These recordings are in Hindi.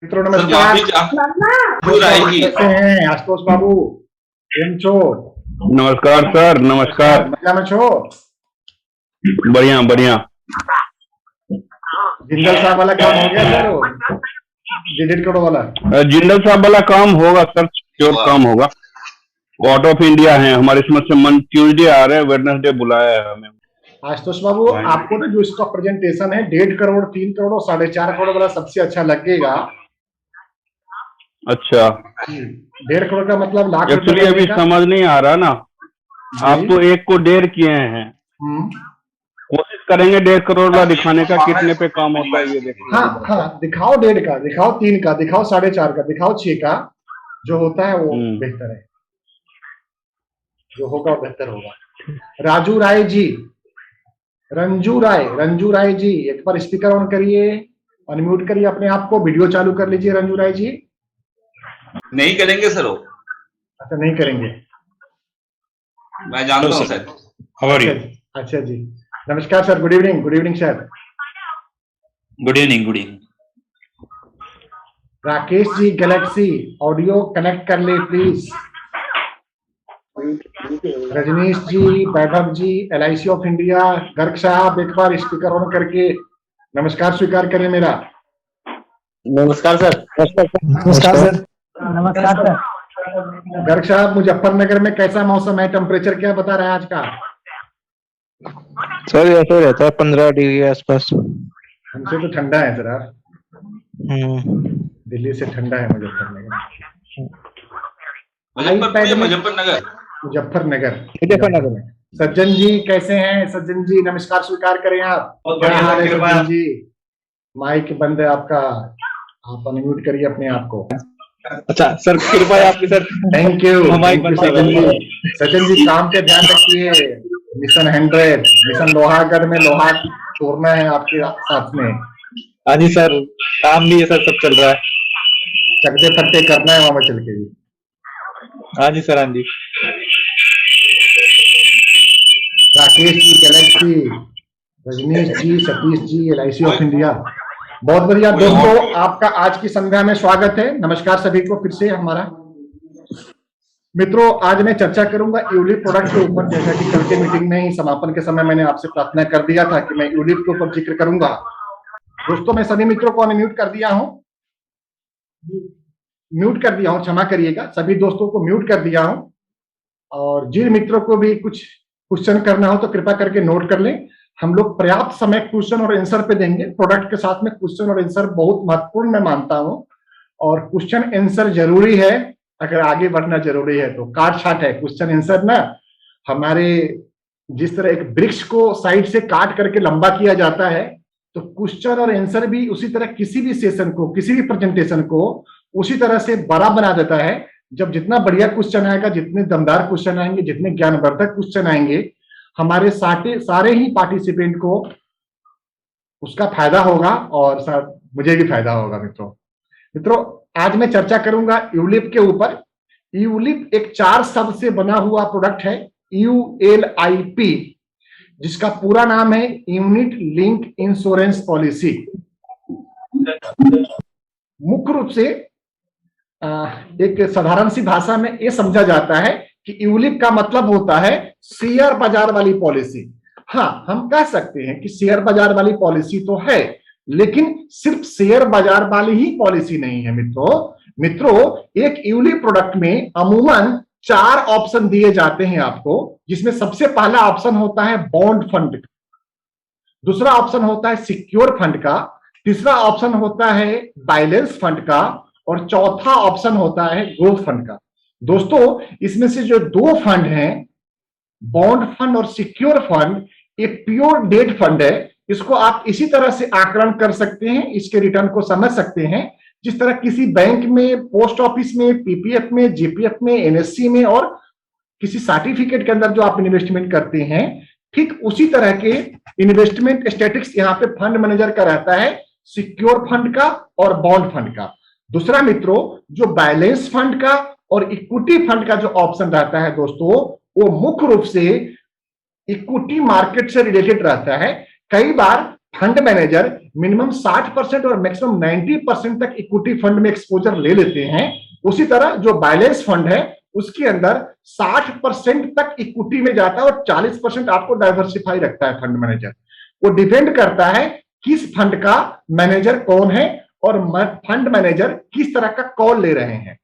मित्रों सर नमस्कार। जरूर आएगी। कैसे हैं आशुतोष बाबू? केम छो? नमस्कार सर, नमस्कार। मजा में छो? बढ़िया बढ़िया। जिंदल साहब वाला काम हो गया सर? डिलीट करो वाला जिंदल साहब वाला काम होगा सर, श्योर काम होगा। आउट ऑफ इंडिया है हमारे, इसमें से मन ट्यूसडे आ रहे हैं, वेडनेसडे बुलाया है हमें। आशुतोष बाबू, आपको ना जो इसका प्रेजेंटेशन है 1.5 करोड़ 3 करोड़ और 4.5 करोड़ वाला सबसे अच्छा लगेगा। अच्छा, 1.5 करोड़ का मतलब लाख एक्चुअली अभी समझ नहीं आ रहा ना। आप तो 1 को 1.5 किए हैं, कोशिश करेंगे 1.5 करोड़ वाला दिखाने का, कितने पे काम होता है ये देखिए। हाँ हाँ, दिखाओ 1.5 का, दिखाओ 3 का, दिखाओ 4.5 का, दिखाओ 6 का। जो होता है वो बेहतर है, जो होगा वो बेहतर होगा। राजू राय जी, रंजू राय जी, एक बार स्पीकर ऑन करिए, अनम्यूट करिए अपने आप को, वीडियो चालू कर लीजिए। रंजू राय जी नहीं करेंगे सर वो। अच्छा, नहीं करेंगे, मैं जानता हूँ सर। अच्छा जी, नमस्कार sir, good evening sir. Good evening. Rakesh ji Galaxy audio connect कर ले please. Rajneesh ji, Vaibhav ji, LIC of India, Garg साहब एक बार स्पीकर ऑन करके नमस्कार स्वीकार करें मेरा। नमस्कार सर। नमस्कार सर। नमस्कार सर। गर्ग साहब, मुजफ्फरनगर में कैसा मौसम है? टेम्परेचर क्या बता रहा है आज का? सर ऐसा रहता है 15 डिग्री के आसपास। हमसे तो ठंडा है जरा, दिल्ली से ठंडा है मुजफ्फरनगर। सज्जन जी कैसे हैं? सज्जन जी नमस्कार स्वीकार करें आप। क्या हाल है सज्जन जी? माइक बंद है आपका, आप अनम्यूट करिए अपने आप को। अच्छा सर, कृपा है आपकी सर। थैंक यू सज्जन जी, काम पे ध्यान रखिए। मिशन 100, मिशन लोहागढ़ में लोहा तोड़ना है आपके साथ में। हाँ जी सर, काम भी है सर, सब चल रहा है। चकते फट्टे करना है वहां चल के। हाँ जी सर, हाँ जी। Rakesh ji Galaxy, Rajneesh ji, Satish ji, LIC of India, बहुत बढ़िया। दोस्तों आपका आज की संध्या में स्वागत है। नमस्कार सभी को फिर से हमारा। मित्रों, आज मैं चर्चा करूंगा यूलिप प्रोडक्ट के ऊपर। जैसा कि कल के मीटिंग में ही समापन के समय मैंने आपसे प्रार्थना कर दिया था कि मैं यूलिप के ऊपर जिक्र करूंगा। दोस्तों मैं सभी मित्रों को अनम्यूट कर दिया हूं, क्षमा करिएगा, सभी दोस्तों को म्यूट कर दिया हूं। और जिन मित्रों को भी कुछ क्वेश्चन करना हो तो कृपा करके नोट कर लें। हम लोग पर्याप्त समय क्वेश्चन और आंसर पे देंगे। प्रोडक्ट के साथ में क्वेश्चन और आंसर बहुत महत्वपूर्ण मैं मानता हूं, और क्वेश्चन आंसर जरूरी है। अगर आगे बढ़ना जरूरी है तो काट छाट है क्वेश्चन आंसर ना। हमारे जिस तरह एक वृक्ष को साइड से काट करके लंबा किया जाता है, तो क्वेश्चन और आंसर भी उसी तरह किसी भी सेशन को, किसी भी प्रेजेंटेशन को उसी तरह से बड़ा बना देता है। जब जितना बढ़िया क्वेश्चन आएगा, जितने दमदार क्वेश्चन आएंगे, जितने ज्ञानवर्धक क्वेश्चन आएंगे, हमारे सारे ही पार्टिसिपेंट को उसका फायदा होगा और मुझे भी फायदा होगा। मित्रों आज मैं चर्चा करूंगा यूलिप के ऊपर। यूलिप एक 4 शब्द से बना हुआ प्रोडक्ट है, ULIP, जिसका पूरा नाम है यूनिट लिंक इंश्योरेंस पॉलिसी। मुख्य रूप से एक साधारण सी भाषा में यह समझा जाता है कि यूलिप का मतलब होता है शेयर बाजार वाली पॉलिसी। हाँ, हम कह सकते हैं कि शेयर बाजार वाली पॉलिसी तो है, लेकिन सिर्फ शेयर बाजार वाली ही पॉलिसी नहीं है मित्रों। एक यूलिप प्रोडक्ट में अमूमन 4 ऑप्शन दिए जाते हैं आपको, जिसमें सबसे पहला ऑप्शन होता है बॉन्ड फंड, दूसरा ऑप्शन होता है सिक्योर फंड का, तीसरा ऑप्शन होता है बैलेंस फंड का, और चौथा ऑप्शन होता है ग्रोथ फंड का। दोस्तों इसमें से जो 2 फंड हैं, बॉन्ड फंड और सिक्योर फंड, एक प्योर डेट फंड है। इसको आप इसी तरह से आकलन कर सकते हैं, इसके रिटर्न को समझ सकते हैं जिस तरह किसी बैंक में, पोस्ट ऑफिस में, PPF में, GPF में, NSE में और किसी सर्टिफिकेट के अंदर जो आप इन्वेस्टमेंट करते हैं, ठीक उसी तरह के इन्वेस्टमेंट स्टैटिक्स यहाँ पे फंड मैनेजर का रहता है, सिक्योर फंड का और बॉन्ड फंड का। दूसरा मित्रों, जो बैलेंस फंड का और इक्विटी फंड का जो ऑप्शन रहता है दोस्तों, वो मुख्य रूप से इक्विटी मार्केट से रिलेटेड रहता है। कई बार फंड मैनेजर मिनिमम 60% और मैक्सिमम 90% तक इक्विटी फंड में एक्सपोजर ले लेते हैं। उसी तरह जो बैलेंस फंड है उसके अंदर 60% तक इक्विटी में जाता है और 40% आपको डाइवर्सिफाई रखता है फंड मैनेजर। वो डिपेंड करता है किस फंड का मैनेजर कौन है और फंड मैनेजर किस तरह का कॉल ले रहे हैं।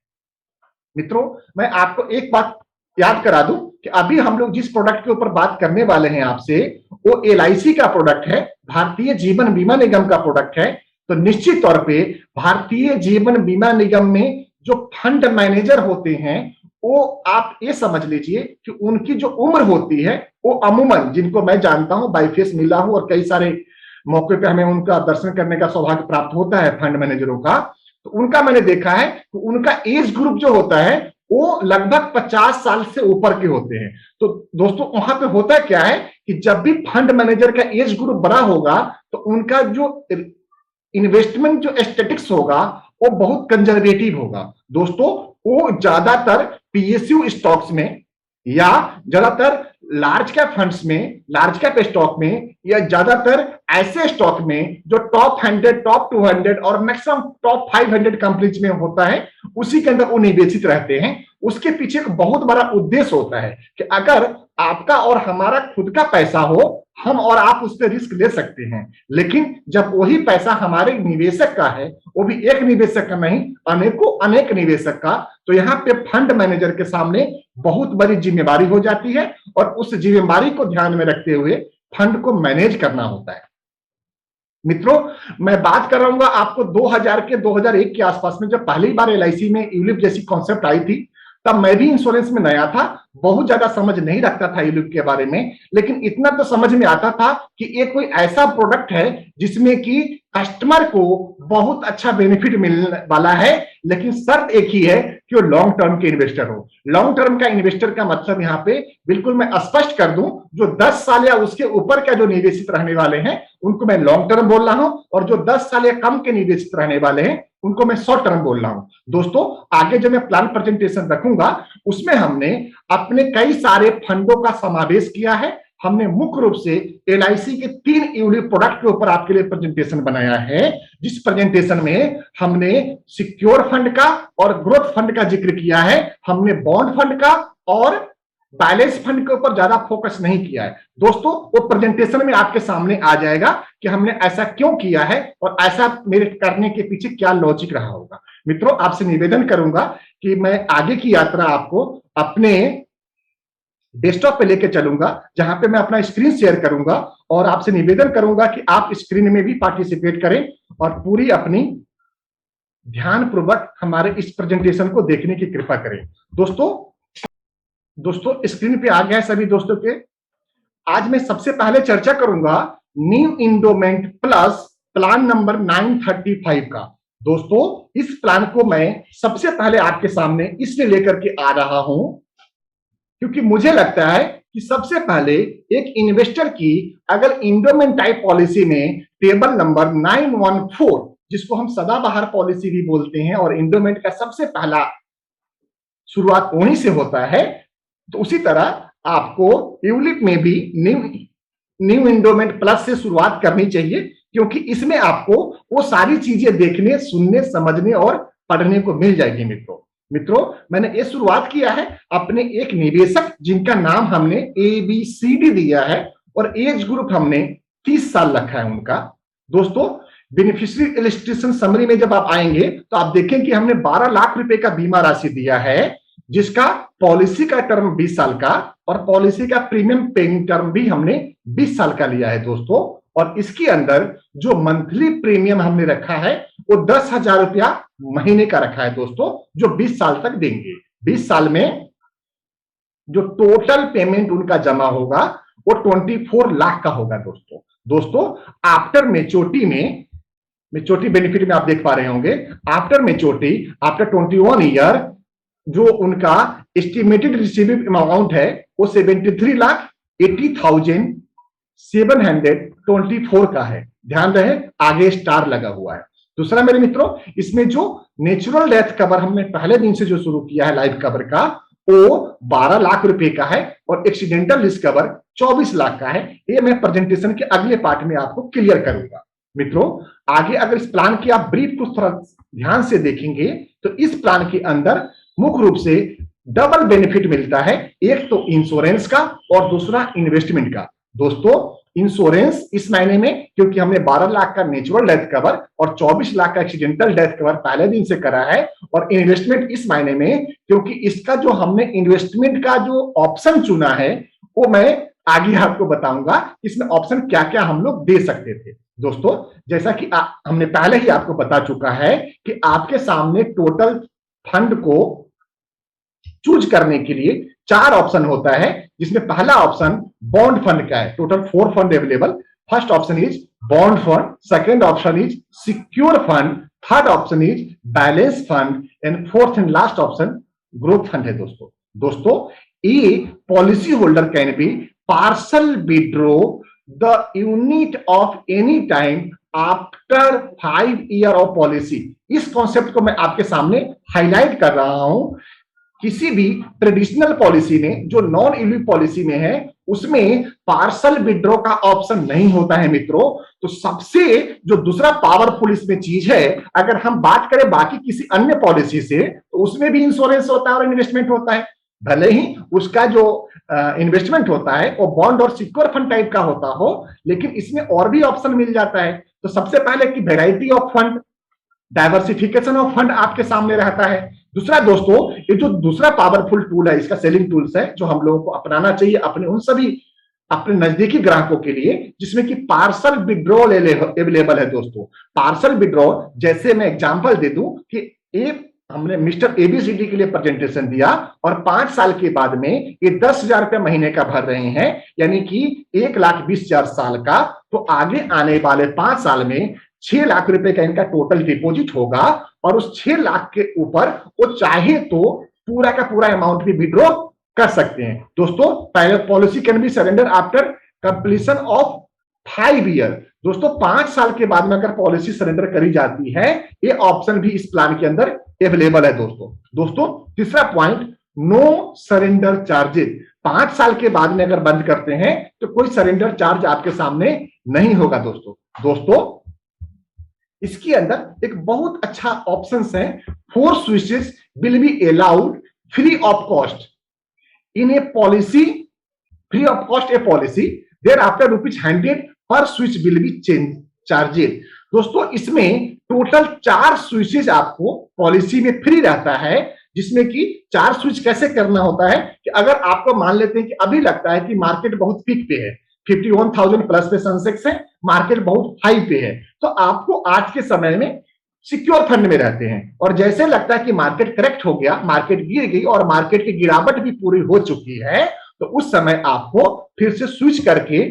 मित्रों, मैं आपको एक बात याद करा दूं कि अभी हम लोग जिस प्रोडक्ट के ऊपर बात करने वाले हैं आपसे, वो LIC का प्रोडक्ट है, भारतीय जीवन बीमा निगम का प्रोडक्ट है। तो निश्चित तौर पे भारतीय जीवन बीमा निगम में जो फंड मैनेजर होते हैं वो आप ये समझ लीजिए कि उनकी जो उम्र होती है वो अमूमन, जिनको मैं जानता हूं, बाई फेस मिला हूं और कई सारे मौके पे हमें उनका दर्शन करने का सौभाग्य प्राप्त होता है फंड मैनेजरों का, तो उनका मैंने देखा है कि उनका एज ग्रुप जो होता है वो लगभग 50 साल से ऊपर के होते हैं। तो दोस्तों वहां पे होता क्या है कि जब भी फंड मैनेजर का एज ग्रुप बड़ा होगा तो उनका जो इन्वेस्टमेंट जो एस्थेटिक्स होगा वो बहुत कंजर्वेटिव होगा। दोस्तों वो ज्यादातर PSU स्टॉक्स में या ज्यादातर लार्ज कैप फंड्स में, लार्ज कैप स्टॉक में, या ज्यादातर ऐसे स्टॉक में जो टॉप 100, टॉप 200 और मैक्सिमम टॉप 500 कंपनीज में होता है, उसी के अंदर वो निवेशित रहते हैं। उसके पीछे एक बहुत बड़ा उद्देश्य होता है कि अगर आपका और हमारा खुद का पैसा हो, हम और आप उस पर रिस्क ले सकते हैं, लेकिन जब वही पैसा हमारे निवेशक का है, वो भी एक निवेशक का नहीं, अनेकों अनेक निवेशक का, तो यहाँ पे फंड मैनेजर के सामने बहुत बड़ी जिम्मेदारी हो जाती है और उस जिम्मेदारी को ध्यान में रखते हुए फंड को मैनेज करना होता है। मित्रों, मैं बात कर रहा हूँ आपको 2000 के 2001 के आसपास में, जब पहली बार LIC में यूलिप जैसी कॉन्सेप्ट आई थी, तब मैं भी इंश्योरेंस में नया था, बहुत ज्यादा समझ नहीं रखता था यूलिप के बारे में, लेकिन इतना तो समझ में आता था कि ये कोई ऐसा प्रोडक्ट है जिसमें कि कस्टमर को बहुत अच्छा बेनिफिट मिलने वाला है, लेकिन शर्त एक ही है कि वो लॉन्ग टर्म के इन्वेस्टर हो। लॉन्ग टर्म का इन्वेस्टर का मतलब यहाँ पे बिल्कुल मैं स्पष्ट कर दूं, जो 10 साल या उसके ऊपर का जो निवेशित रहने वाले हैं उनको मैं लॉन्ग टर्म बोल रहा हूं, और जो 10 साल या कम के निवेशित रहने वाले हैं उनको मैं शॉर्ट टर्म बोल रहा हूं। दोस्तों आगे जो मैं प्लान प्रेजेंटेशन रखूंगा उसमें हमने अपने कई सारे फंडों का समावेश किया है। हमने मुख्य रूप से LIC के 3 यूनिक प्रोडक्ट के ऊपर आपके लिए प्रेजेंटेशन बनाया है, जिस प्रेजेंटेशन में हमने सिक्योर फंड का और ग्रोथ फंड का जिक्र किया है। हमने बॉन्ड फंड का और बैलेंस फंड के ऊपर ज्यादा फोकस नहीं किया है। दोस्तों वो प्रेजेंटेशन में आपके सामने आ जाएगा कि हमने ऐसा क्यों किया है और ऐसा मेरे करने के पीछे क्या लॉजिक रहा होगा। मित्रों, आपसे निवेदन करूंगा कि मैं आगे की यात्रा आपको अपने डेस्कटॉप पे लेके चलूंगा, जहां पे मैं अपना स्क्रीन शेयर करूंगा, और आपसे निवेदन करूंगा कि आप स्क्रीन में भी पार्टिसिपेट करें और पूरी अपनी ध्यानपूर्वक हमारे इस प्रेजेंटेशन को देखने की कृपा करें। दोस्तों स्क्रीन पे आ गया है सभी दोस्तों के। आज मैं सबसे पहले चर्चा करूंगा new endowment plus plan number 935 का। दोस्तों इस प्लान को मैं सबसे पहले आपके सामने इसलिए लेकर के आ रहा हूं क्योंकि मुझे लगता है कि सबसे पहले एक इन्वेस्टर की अगर इंडोमेंट टाइप पॉलिसी में टेबल नंबर 914, जिसको हम सदाबहार पॉलिसी भी बोलते हैं, और इंडोमेंट का सबसे पहला शुरुआत वहीं से होता है, तो उसी तरह आपको यूलिप में भी न्यू इंडोमेंट प्लस से शुरुआत करनी चाहिए, क्योंकि इसमें आपको वो सारी चीजें देखने, सुनने, समझने और पढ़ने को मिल जाएगी। मित्रों मैंने ये शुरुआत किया है अपने एक निवेशक जिनका नाम हमने ABCD दिया है और एज ग्रुप हमने 30 साल रखा है उनका। दोस्तों बेनिफिशियरी इलस्ट्रेशन समरी में जब आप आएंगे तो आप देखें कि हमने 12 लाख रुपए का बीमा राशि दिया है, जिसका पॉलिसी का टर्म 20 साल का और पॉलिसी का प्रीमियम पेइंग टर्म भी हमने 20 साल का लिया है दोस्तों। और इसके अंदर जो मंथली प्रीमियम हमने रखा है वो 10,000 रुपया महीने का रखा है दोस्तों, जो 20 साल तक देंगे। 20 साल में जो टोटल पेमेंट उनका जमा होगा वो 24 लाख का होगा दोस्तों आफ्टर मेच्योरिटी में, मेच्योरिटी बेनिफिट में आप देख पा रहे होंगे, आफ्टर मेच्योरिटी आफ्टर 21 ईयर जो उनका एस्टिमेटेड रिसीवेबल अमाउंट है वो 73,80,724 का है। ध्यान रहे आगे स्टार लगा हुआ है। दूसरा मेरे मित्रों, इसमें जो नेचुरल डेथ कवर हमने पहले दिन से जो शुरू किया है लाइफ कवर का, वो 12 लाख रुपए का है और एक्सीडेंटल रिस्क कवर 24 लाख का है। ये मैं प्रेजेंटेशन के अगले पार्ट में आपको क्लियर करूंगा। मित्रों, आगे अगर इस प्लान की आप ब्रीफ को थोड़ा ध्यान से देखेंगे तो इस प्लान के अंदर मुख्य रूप से डबल बेनिफिट मिलता है, एक तो इंश्योरेंस का और दूसरा इन्वेस्टमेंट का। दोस्तों, इंश्योरेंस इस महीने में क्योंकि हमने 12 लाख का नेचुरल डेथ कवर और 24 लाख का एक्सीडेंटल डेथ कवर पहले दिन से करा है, और इन्वेस्टमेंट इस महीने में क्योंकि इसका जो हमने इन्वेस्टमेंट का जो ऑप्शन चुना है वो मैं आगे आपको बताऊंगा इसमें ऑप्शन क्या क्या हम लोग दे सकते थे। दोस्तों, जैसा कि हमने पहले ही आपको बता चुका है कि आपके सामने टोटल फंड को चूज करने के लिए 4 ऑप्शन होता है, जिसमें पहला ऑप्शन बॉन्ड फंड का है। Total 4 fund available. First option is bond fund, second option is secure fund, third option is balance fund and fourth and last option growth fund है। दोस्तों, ये policy holder can be parcel withdraw the unit of any time after 5 year of policy. इस कॉन्सेप्ट को मैं आपके सामने हाईलाइट कर रहा हूं। किसी भी ट्रेडिशनल पॉलिसी में, जो नॉन यूलिप पॉलिसी में है, उसमें पार्सल विड्रॉ का ऑप्शन नहीं होता है मित्रों। तो सबसे जो दूसरा पावरफुल इसमें चीज है, अगर हम बात करें बाकी किसी अन्य पॉलिसी से, तो उसमें भी इंश्योरेंस होता है और इन्वेस्टमेंट होता है। भले ही उसका जो इन्वेस्टमेंट होता है वो बॉन्ड और सिक्योर फंड टाइप का होता हो, लेकिन इसमें और भी ऑप्शन मिल जाता है। तो सबसे पहले की variety of fund, diversification of fund आपके सामने रहता है। दूसरा दोस्तों, ये जो दूसरा पावरफुल टूल है, इसका सेलिंग टूल्स है, जो हम लोगों को अपनाना चाहिए अपने उन सभी अपने नजदीकी ग्राहकों के लिए, जिसमें कि पार्सल विड्रॉल अवेलेबल है। दोस्तों, पार्सल विड्रॉल, जैसे मैं एग्जांपल दे दूं कि हमने मिस्टर एबीसीडी के लिए प्रेजेंटेशन दिया और 5 साल के बाद में ये 10,000 रुपये महीने का भर रहे हैं, यानी कि 1,20,000 साल का। तो आगे आने वाले 5 साल में 6 लाख रुपए का इनका टोटल डिपॉजिट होगा, और उस 6 लाख के ऊपर वो चाहे तो पूरा का पूरा अमाउंट भी विड्रॉ कर सकते हैं। दोस्तों, पहले policy can be surrender after completion of 5 year. दोस्तों, 5 साल के बाद में अगर पॉलिसी सरेंडर करी जाती है, ये ऑप्शन भी इस प्लान के अंदर अवेलेबल है। दोस्तों, तीसरा पॉइंट, नो सरेंडर चार्जेस। 5 साल के बाद में अगर बंद करते हैं तो कोई सरेंडर चार्ज आपके सामने नहीं होगा। दोस्तों, इसके अंदर एक बहुत अच्छा ऑप्शन है, 4 switches will be allowed free of cost in a policy, free of cost a policy, thereafter ₹100 पर switch will be change charges. दोस्तों, इसमें टोटल 4 स्विचेस आपको पॉलिसी में फ्री रहता है, जिसमें कि 4 स्विच कैसे करना होता है कि अगर आपको मान लेते हैं कि अभी लगता है कि मार्केट बहुत पीक पे है, 51,000 प्लस पे सेंसेक्स है, मार्केट बहुत हाई पे है, तो आपको आज के समय में सिक्योर फंड में रहते हैं, और जैसे लगता है कि मार्केट करेक्ट हो गया, मार्केट गिर गई और मार्केट की गिरावट भी पूरी हो चुकी है, तो उस समय आपको फिर से स्विच करके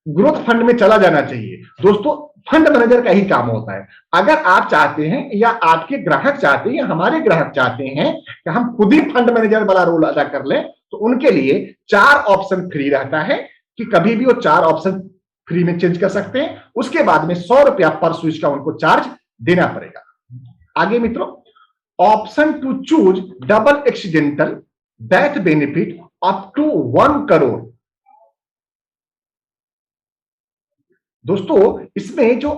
ग्रोथ फंड में चला जाना चाहिए। दोस्तों, फंड मैनेजर का ही काम होता है। अगर आप चाहते हैं या आपके ग्राहक चाहते हैं या हमारे ग्राहक चाहते हैं कि हम खुद ही फंड मैनेजर वाला रोल अदा कर लें, तो उनके लिए 4 ऑप्शन फ्री रहता है कि कभी भी वो 4 ऑप्शन फ्री में चेंज कर सकते हैं। उसके बाद में 100 रुपया पर स्विच का उनको चार्ज देना पड़ेगा। आगे मित्रों, option to choose double accidental death benefit up to 1 crore. दोस्तों, इसमें जो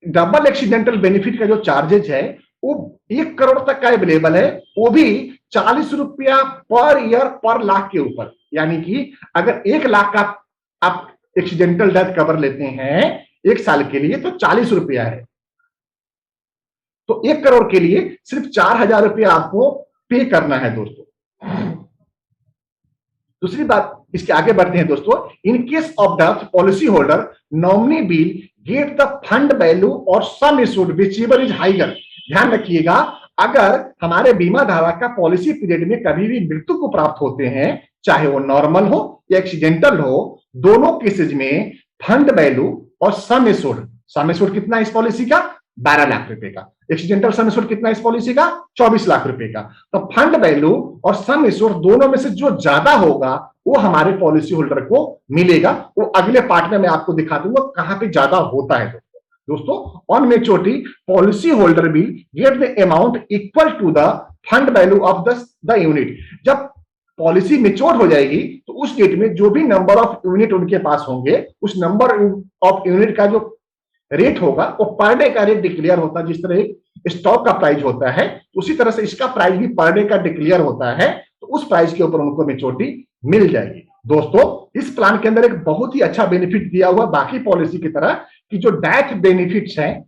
डबल एक्सीडेंटल बेनिफिट का जो चार्जेज है वो 1 करोड़ तक का अवेलेबल है, वो भी 40 रुपया पर ईयर पर लाख के ऊपर। यानी कि अगर 1 लाख का आप एक्सीडेंटल डेथ कवर लेते हैं 1 साल के लिए तो 40 रुपया है, तो 1 करोड़ के लिए सिर्फ 4,000 रुपया आपको पे करना है। दोस्तों, दूसरी बात, इसके आगे बढ़ते हैं। दोस्तों, in case of death policy holder nominee will get the fund value और सम इश्यूड व्हिचएवर इज हाइयर। ध्यान रखिएगा, अगर हमारे बीमा धारक का पॉलिसी पीरियड में कभी भी मृत्यु को प्राप्त होते हैं, चाहे वो नॉर्मल हो या एक्सीडेंटल हो, दोनों केसेज में फंड वैल्यू और सम एश्योर्ड कितना इस पॉलिसी का 12 लाख रुपए का, एक्सीडेंटल सम एश्योर्ड कितना इस पॉलिसी का 24 लाख रुपए का। तो फंड वैल्यू और सम एश्योर्ड दोनों में से जो ज्यादा होगा वो हमारे पॉलिसी होल्डर को मिलेगा। वो अगले पार्ट में मैं आपको दिखा दूंगा कहां पे ज्यादा होता है। दोस्तों on maturity policy holder will get the amount equal to the fund value of the unit. जब पॉलिसी मेच्योर हो जाएगी तो उस डेट में जो भी नंबर ऑफ यूनिट उनके पास होंगे, उस नंबर ऑफ यूनिट का जो रेट होगा वो पर डे का रेट डिक्लेयर होता है। जिस तरह एक स्टॉक का प्राइस होता है, उसी तरह से इसका प्राइस भी पर डे का डिक्लेयर होता है, तो उस प्राइस के ऊपर उनको मेच्योरिटी मिल जाएगी। दोस्तों इस प्लान के अंदर एक बहुत ही अच्छा बेनिफिट दिया हुआ बाकी पॉलिसी की तरह कि जो डेथ बेनिफिट्स हैं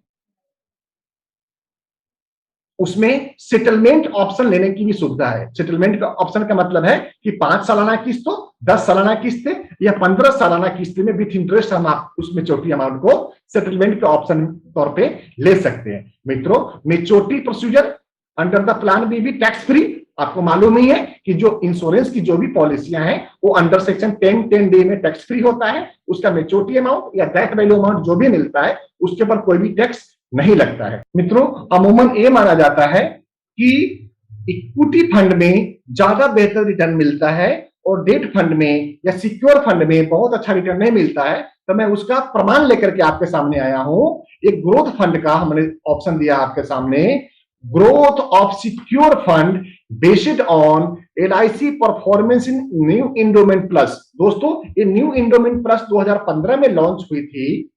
उसमें सेटलमेंट ऑप्शन लेने की भी सुविधा है। सेटलमेंट का ऑप्शन का मतलब है कि 5 सालाना किस्तों, 10 सालाना किस्तें या 15 सालाना किस्तें में विथ इंटरेस्ट हम आप उस मेच्योरिटी अमाउंट को सेटलमेंट के ऑप्शन तौर पे ले सकते हैं। मित्रों maturity procedure under the plan भी टैक्स फ्री। आपको मालूम ही है कि जो इंश्योरेंस की जो भी पॉलिसियां हैं वो अंडर सेक्शन 10(10) में टैक्स फ्री होता है। उसका मेच्योरिटी अमाउंट या डेथ वैल्यू अमाउंट जो भी मिलता है उसके ऊपर कोई भी टैक्स नहीं लगता है। मित्रों अमूमन ये माना जाता है कि इक्विटी फंड में ज्यादा बेहतर रिटर्न मिलता है और डेट फंड में या सिक्योर फंड में बहुत अच्छा रिटर्न नहीं मिलता है। तो मैं उसका प्रमाण लेकर के आपके सामने आया हूं। एक ग्रोथ फंड का हमने ऑप्शन दिया आपके सामने, growth of secure fund based on LIC performance in new endowment plus. दोस्तों ये न्यू इंडोमेंट प्लस 2015 में लॉन्च हुई थी,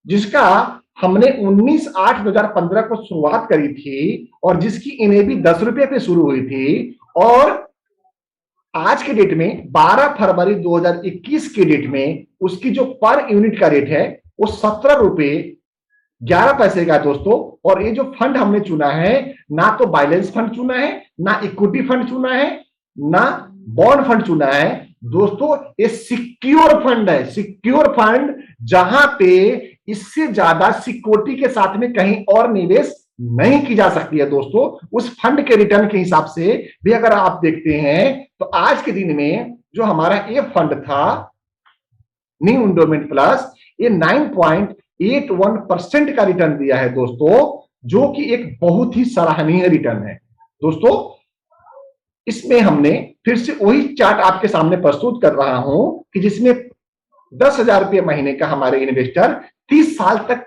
जिसका हमने 19/8/2015 को शुरुआत करी थी और जिसकी NAV 10 रुपए पे शुरू हुई थी और आज के डेट में 12 फरवरी 2021 के डेट में उसकी जो पर यूनिट का रेट है वो 17 रुपए 11 पैसे का दोस्तों। और ये जो फंड हमने चुना है ना तो बैलेंस फंड चुना है, ना इक्विटी फंड चुना है, ना बॉन्ड फंड चुना है दोस्तों, ये सिक्योर फंड है। सिक्योर फंड जहां पे इससे ज्यादा सिक्योरिटी के साथ में कहीं और निवेश नहीं की जा सकती है। दोस्तों उस फंड के रिटर्न के हिसाब से भी अगर आप देखते हैं तो आज के दिन में जो हमारा ये फंड था न्यू इंडोमेंट प्लस, ये 9.81% का रिटर्न दिया है दोस्तों, जो कि एक बहुत ही सराहनीय रिटर्न है। दोस्तों इसमें हमने फिर से वही चार्ट आपके सामने प्रस्तुत कर रहा हूं कि जिसमें 10,000 रुपये महीने का हमारे इन्वेस्टर 30 साल तक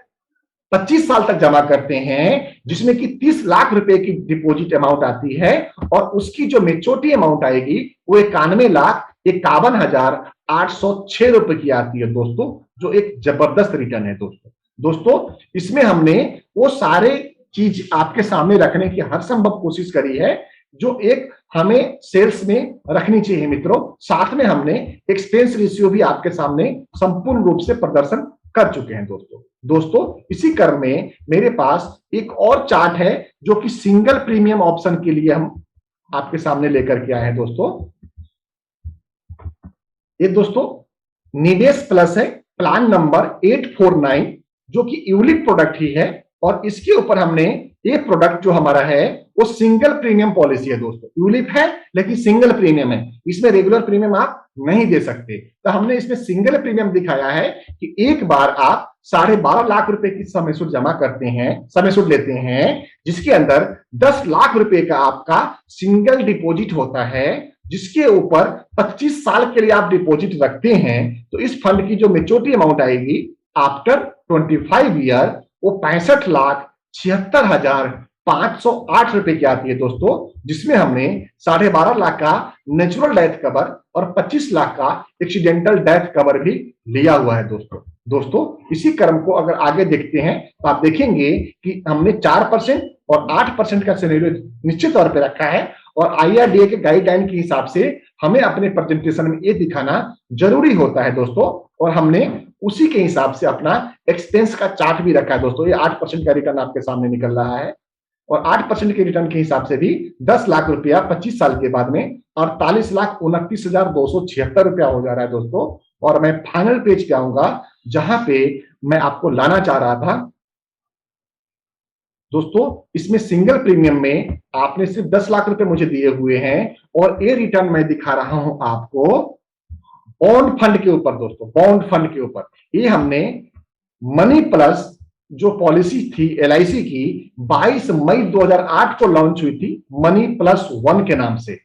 25 साल तक जमा करते हैं, जिसमें कि 30 लाख रुपए की डिपॉजिट अमाउंट आती है और उसकी जो मेच्योरिटी अमाउंट आएगी वो 91,51,806 रुपए की आती है दोस्तों, जो एक जबरदस्त रिटर्न है दोस्तों। दोस्तों इसमें हमने वो सारे चीज आपके सामने रखने की हर संभव कोशिश करी है जो एक हमें सेल्स में रखनी चाहिए मित्रों। साथ में हमने एक्सपेंस रेशियो भी आपके सामने संपूर्ण रूप से प्रदर्शन कर चुके हैं दोस्तों इसी क्रम में मेरे पास एक और चार्ट है जो कि सिंगल प्रीमियम ऑप्शन के लिए हम आपके सामने लेकर के आए हैं दोस्तों। ये दोस्तों निवेश प्लस है, प्लान नंबर 849, जो कि यूलिप प्रोडक्ट ही है और इसके ऊपर हमने ये प्रोडक्ट जो हमारा है वो सिंगल प्रीमियम पॉलिसी है दोस्तों। यूलिप है लेकिन सिंगल प्रीमियम है, इसमें रेगुलर प्रीमियम आप नहीं दे सकते, तो हमने इसमें सिंगल प्रीमियम दिखाया है कि एक बार आप 12.5 लाख रुपए की समय सूद जमा करते हैं, समय सूद लेते हैं, जिसके अंदर 10 लाख रुपए का आपका सिंगल डिपॉजिट होता है, जिसके ऊपर 25 साल के लिए आप डिपॉजिट रखते हैं, तो इस फंड की जो मेच्योरिटी अमाउंट आएगी आफ्टर 25 ईयर वो 65,76,508 रुपए की आती है दोस्तों, जिसमें हमने 12.5 लाख का नेचुरल डेथ कवर और 25 लाख का एक्सीडेंटल डेथ कवर भी लिया हुआ है दोस्तों इसी क्रम को अगर आगे देखते हैं तो आप देखेंगे कि हमने 4% और 8% का सिनेरियो निश्चित तौर पर रखा है और IRDA के गाइडलाइन के हिसाब से हमें अपने प्रेजेंटेशन में ये दिखाना जरूरी होता है दोस्तों, और हमने उसी के हिसाब से अपना एक्सपेंस का चार्ट भी रखा है दोस्तों। ये 8% का रिटर्न आपके सामने निकल रहा है और 8% के रिटर्न के हिसाब से भी 10 लाख रुपया 25 साल के बाद में 48,29,276 रुपया हो जा रहा है दोस्तों। और मैं फाइनल पेज पे आऊंगा जहां पे मैं आपको लाना चाह रहा था दोस्तों, इसमें सिंगल प्रीमियम में आपने सिर्फ 10 लाख रुपए मुझे दिए हुए हैं और ये रिटर्न मैं दिखा रहा हूं आपको बॉन्ड फंड के ऊपर दोस्तों, बॉन्ड फंड के ऊपर। ये हमने मनी प्लस जो पॉलिसी थी LIC की 22 मई 2008 को लॉन्च हुई थी मनी प्लस 1 के नाम से,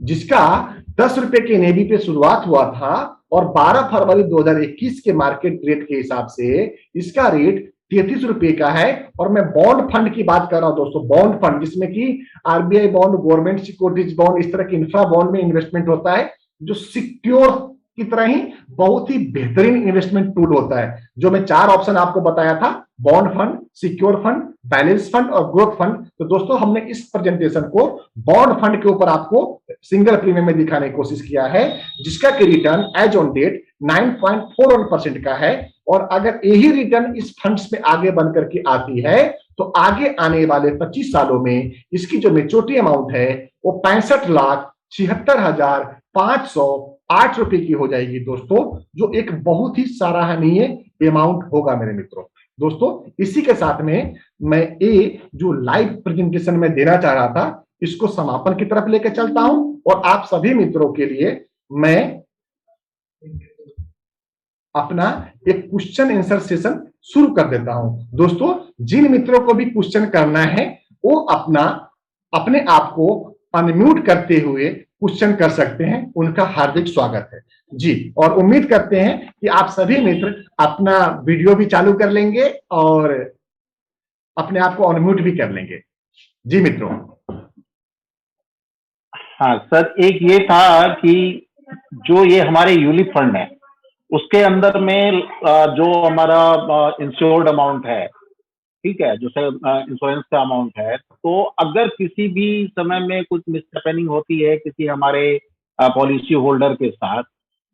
जिसका 10 रुपए के NAV पे शुरुआत हुआ था और 12 फरवरी 2021 के मार्केट रेट के हिसाब से इसका रेट 33 रुपए का है। और मैं बॉन्ड फंड की बात कर रहा हूं दोस्तों, बॉन्ड फंड जिसमें कि RBI bond, government securities bond, इस तरह के इंफ्रा बॉन्ड में इन्वेस्टमेंट होता है, जो सिक्योर की तरह ही बहुत ही बेहतरीन इन्वेस्टमेंट टूल होता है। जो मैं 4 ऑप्शन आपको बताया था, bond fund, secure fund, balance fund और ग्रोथ फंड। तो दोस्तों हमने इस प्रेजेंटेशन को बॉन्ड फंड के ऊपर आपको सिंगल प्रीमियम में दिखाने की कोशिश किया है, जिसका कि रिटर्न एज ऑन डेट 9.41% का है। और अगर यही रिटर्न इस फंड्स में आगे बन करके आती है तो आगे आने वाले 25 सालों में इसकी जो मेच्योरिटी अमाउंट है वो 65,76,508 रुपए की हो जाएगी दोस्तों, जो एक बहुत ही सराहनीय अमाउंट होगा मेरे मित्रों। दोस्तों इसी के साथ में मैं ये जो लाइव प्रेजेंटेशन में देना चाह रहा था इसको समापन की तरफ लेकर चलता हूं, और आप सभी मित्रों के लिए मैं अपना एक क्वेश्चन आंसर सेशन शुरू कर देता हूं। दोस्तों जिन मित्रों को भी क्वेश्चन करना है वो अपने आप को अनम्यूट करते हुए क्वेश्चन कर सकते हैं, उनका हार्दिक स्वागत है जी। और उम्मीद करते हैं कि आप सभी मित्र अपना वीडियो भी चालू कर लेंगे और अपने आप को अनम्यूट भी कर लेंगे जी मित्रों। हाँ सर, एक ये था कि जो ये हमारे यूलिप फंड है उसके अंदर में जो हमारा इंश्योर्ड अमाउंट है, ठीक है, जो इंश्योरेंस का अमाउंट है, तो अगर किसी भी समय में कुछ मिसहैपनिंग होती है किसी हमारे पॉलिसी होल्डर के साथ,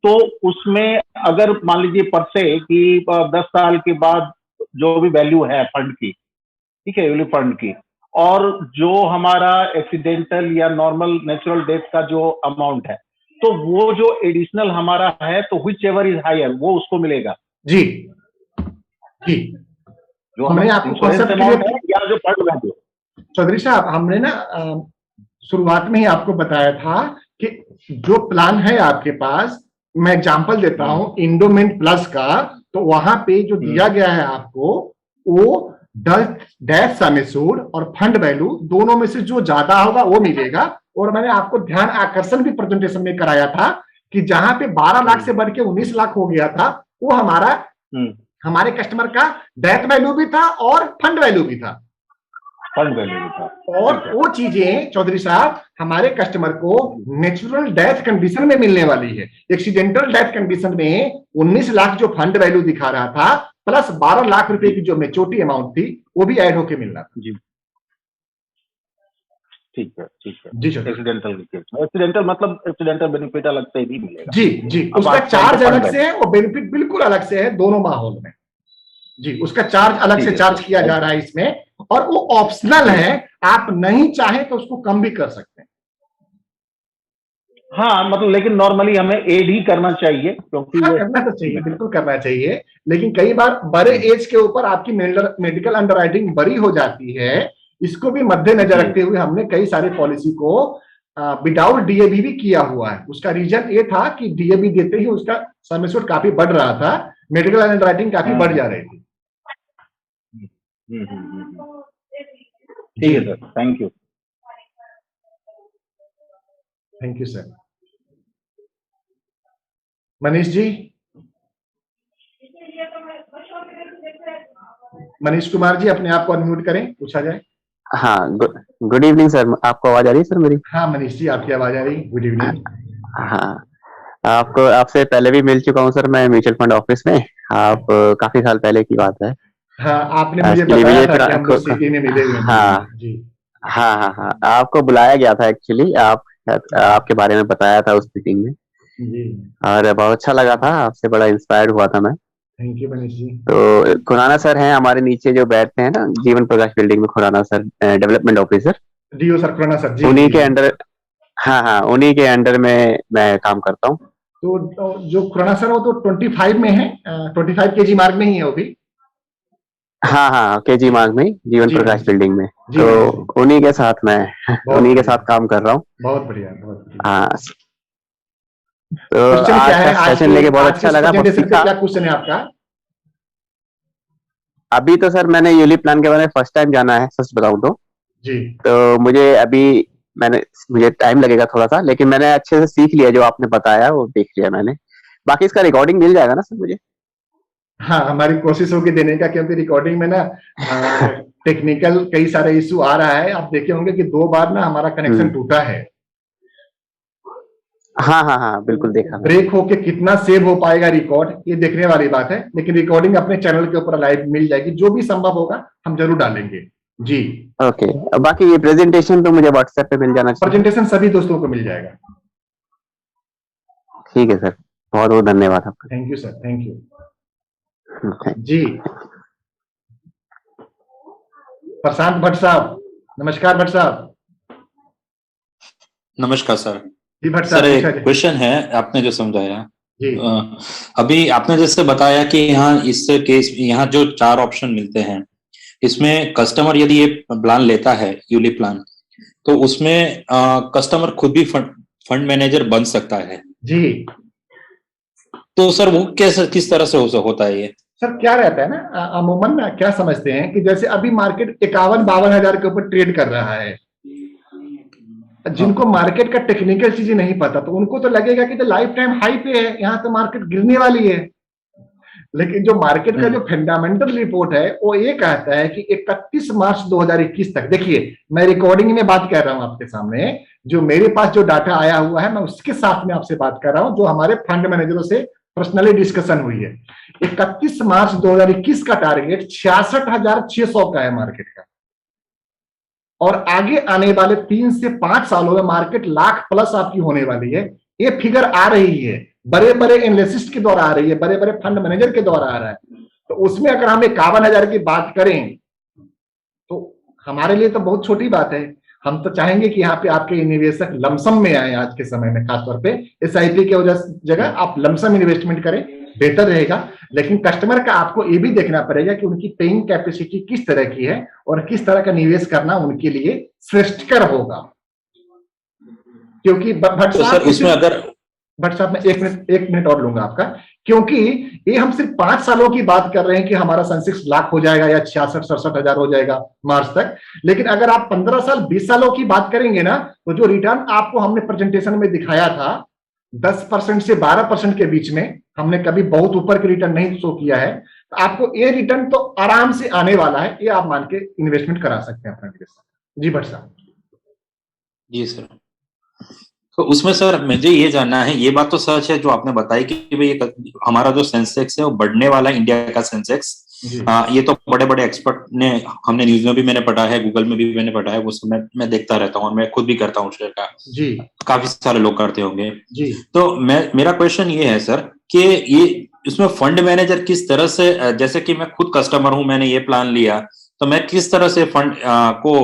तो उसमें अगर मान लीजिए पर से कि 10 साल के बाद जो भी वैल्यू है फंड की, ठीक है, यूलिप फंड की, और जो हमारा एक्सीडेंटल या नॉर्मल नेचुरल डेथ का जो अमाउंट है, तो वो जो एडिशनल हमारा है तो व्हिच एवर इज हायर वो उसको मिलेगा जी जी। जो हमने आपको कॉन्सेप्ट अमाउंट है या जो फंड वैल्यू। चौधरी साहब हमने ना शुरुआत में ही आपको बताया था कि जो प्लान है आपके पास, मैं एग्जांपल देता हूं इंडोमेंट प्लस का, तो वहां पे जो दिया गया है आपको वो डेथ सम एश्योर्ड और फंड वैल्यू दोनों में से जो ज्यादा होगा वो मिलेगा। और मैंने आपको ध्यान आकर्षण भी प्रेजेंटेशन में कराया था कि जहां पे 12 लाख से बढ़ के 19 लाख हो गया था, वो हमारे कस्टमर का डेथ वैल्यू भी था और फंड वैल्यू भी था। फंड वैल्यू भी था। और वो चीजें चौधरी साहब हमारे कस्टमर को नेचुरल डेथ कंडीशन में मिलने वाली है। एक्सीडेंटल डेथ कंडीशन में 19 लाख जो फंड वैल्यू दिखा रहा था प्लस 12 लाख रुपए की जो मेच्योरिटी अमाउंट थी वो भी ऐड होके मिलना था जी। ठीक है जी सर। एक्सीडेंटल मतलब एक्सीडेंटल बेनिफिट अलग से भी मिलेगा जी जी, उसका चार्ज अलग से है और बेनिफिट बिल्कुल अलग से है दोनों माहौल में जी। उसका चार्ज अलग से चार्ज किया जा रहा है इसमें, और वो ऑप्शनल है, आप नहीं चाहे तो उसको कम भी कर सकते हैं। हाँ मतलब, लेकिन नॉर्मली हमें एड ही करना चाहिए क्योंकि हाँ, करना तो चाहिए, बिल्कुल करना चाहिए, लेकिन कई बार बड़े एज के ऊपर आपकी मेडिकल अंडरराइटिंग बड़ी हो जाती है। इसको भी मद्देनजर रखते हुए हमने कई सारे पॉलिसी को विदाउट डीएबी भी किया हुआ है। उसका रीजन ये था कि डीएबी देते ही उसका सम एश्योर्ड काफी बढ़ रहा था, मेडिकल अंडरराइटिंग काफी बढ़ जा रही थी। ठीक है sir, thank you. Thank you sir. Manish ji, Manish Kumar ji अपने आप को अनम्यूट करें, पूछा जाए। हाँ, गुड इवनिंग सर। आपको आवाज आ रही है सर मेरी? हाँ मनीष जी, आपकी आवाज आ रही। Good evening. हाँ, आपसे पहले भी मिल चुका हूँ सर, मैं म्यूचुअल फंड ऑफिस में। आप काफी साल पहले की बात है। हाँ, आपने मुझे बताया था कि हम लोग सिटी में मिले हुए हैं। हाँ जी हाँ, आपको बुलाया गया था एक्चुअली। आपके बारे में बताया था उस मीटिंग में जी। और बहुत अच्छा लगा था, आपसे बड़ा इंस्पायर्ड हुआ था मैं। Thank you Manish ji. तो खुराना सर हैं हमारे नीचे जो बैठते हैं ना, जीवन प्रकाश बिल्डिंग में, Khurana sir development officer, DO sir, Khurana sir ji. उन्हीं के अंडर, हाँ, उन्हीं के अंडर में मैं काम करता हूँ। तो जो खुराना सर वो तो 25 में है, 25 केजी मार्ग में ही है वो भी। हाँ, केजी मार्ग में, जीवन प्रकाश बिल्डिंग में। तो उन्हीं के साथ मैं उन्हीं के साथ काम कर रहा हूँ। बहुत बढ़िया, बहुत बढ़िया। हाँ, तो आज का सेशन लेके बहुत अच्छा लगा, बहुत सीखा। क्या क्वेश्चन है आपका? अभी तो सर मैंने यूलिप प्लान के बारे में फर्स्ट टाइम जाना है, सच बताऊं तो जी। तो मुझे टाइम लगेगा थोड़ा सा, लेकिन मैंने अच्छे से सीख लिया, जो आपने बताया वो देख लिया मैंने। बाकी इसका रिकॉर्डिंग मिल जाएगा ना सर मुझे? हाँ, हमारी कोशिश होगी देने का, क्योंकि रिकॉर्डिंग में ना टेक्निकल कई सारे इशू आ रहा है। आप देखे होंगे कि 2 बार ना हमारा कनेक्शन टूटा है। हाँ हाँ हाँ, बिल्कुल देखा मैंने। ब्रेक होके कितना सेव हो पाएगा रिकॉर्ड, ये देखने वाली बात है, लेकिन रिकॉर्डिंग अपने चैनल के ऊपर लाइव मिल जाएगी। जो भी संभव होगा हम जरूर डालेंगे जी। ओके, बाकी ये प्रेजेंटेशन तो मुझे व्हाट्सएप पे मिल जाना चाहिए। प्रेजेंटेशन सभी दोस्तों को मिल जाएगा। ठीक है सर, बहुत बहुत धन्यवाद आपका। Thank you sir, thank you Thank- जी। प्रशांत भट्ट साहब, नमस्कार भट्ट साहब। नमस्कार सर। जी भट्ट सर साहब, एक पूछा जाए। क्वेश्चन है, आपने जो समझाया जी अभी आपने जैसे बताया कि यहाँ इस केस यहाँ जो 4 ऑप्शन मिलते हैं, इसमें कस्टमर यदि ये प्लान लेता है यूलिप प्लान, तो उसमें कस्टमर खुद भी फंड मैनेजर बन सकता है। जी तो सर वो कैसे, किस तरह से होता है ये? सर, क्या रहता है ना, अमूमन ना क्या समझते हैं कि जैसे अभी मार्केट 51-52 हजार के ऊपर ट्रेड कर रहा है। जिनको मार्केट का टेक्निकल चीजें नहीं पता, तो उनको तो लगेगा कि तो लाइफ टाइम हाई पे है, यहाँ तो मार्केट गिरने वाली है। लेकिन जो मार्केट का जो फंडामेंटल रिपोर्ट है वो ये कहता है कि 31 मार्च 2021 तक, देखिए मैं रिकॉर्डिंग में बात कर रहा हूं आपके सामने, जो मेरे पास जो डाटा आया हुआ है मैं उसके साथ में आपसे बात कर रहा हूं, जो हमारे फंड मैनेजरों से पर्सनली डिस्कशन हुई है। 31 मार्च 2021 का टारगेट 66,600 का है मार्केट का, और आगे आने वाले 3 से 5 सालों में मार्केट लाख प्लस आपकी होने वाली है। ये फिगर आ रही है, बड़े बड़े एनालिस्ट के द्वारा आ रही है, बड़े बड़े फंड मैनेजर के द्वारा आ रहा है। तो उसमें अगर हम 51,000 की बात करें तो हमारे लिए तो बहुत छोटी बात है। हम तो चाहेंगे कि यहाँ पे आपके निवेशक लमसम में आए, आज के समय में खासतौर पे SIP के जगह आप लमसम इन्वेस्टमेंट करें, बेहतर रहेगा। लेकिन कस्टमर का आपको ये भी देखना पड़ेगा कि उनकी पेइंग कैपेसिटी किस तरह की है और किस तरह का निवेश करना उनके लिए श्रेष्ठकर होगा। क्योंकि भट्ट तो सर उसमें अगर भट्ट साहब, मैं 1 मिनट और लूंगा आपका, क्योंकि ये हम सिर्फ 5 सालों की बात कर रहे हैं कि हमारा सेंसेक्स लाख हो जाएगा या 66-67 हजार हो जाएगा मार्च तक। लेकिन अगर आप 15 साल 20 सालों की बात करेंगे ना, तो जो रिटर्न आपको हमने प्रेजेंटेशन में दिखाया था 10% से 12% के बीच में, हमने कभी बहुत ऊपर के रिटर्न नहीं शो किया है। तो आपको ये रिटर्न तो आराम से आने वाला है, ये आप मान के इन्वेस्टमेंट करा सकते हैं अपना निवेश। जी भट्ट साहब। जी सर, तो उसमें सर मुझे ये जानना है, ये बात तो सच है जो आपने बताई कि भाई हमारा जो सेंसेक्स है वो बढ़ने वाला है, इंडिया का सेंसेक्स। ये तो बड़े बड़े एक्सपर्ट ने, हमने न्यूज में भी मैंने पढ़ा है, गूगल में भी मैंने पढ़ा है, वो सब मैं देखता रहता हूँ और मैं खुद भी करता हूँ शेयर का। जी काफी सारे लोग करते होंगे जी। तो मेरा क्वेश्चन ये है सर कि ये इसमें फंड मैनेजर किस तरह से, जैसे कि मैं खुद कस्टमर हूं, मैंने ये प्लान लिया, तो मैं किस तरह से फंड को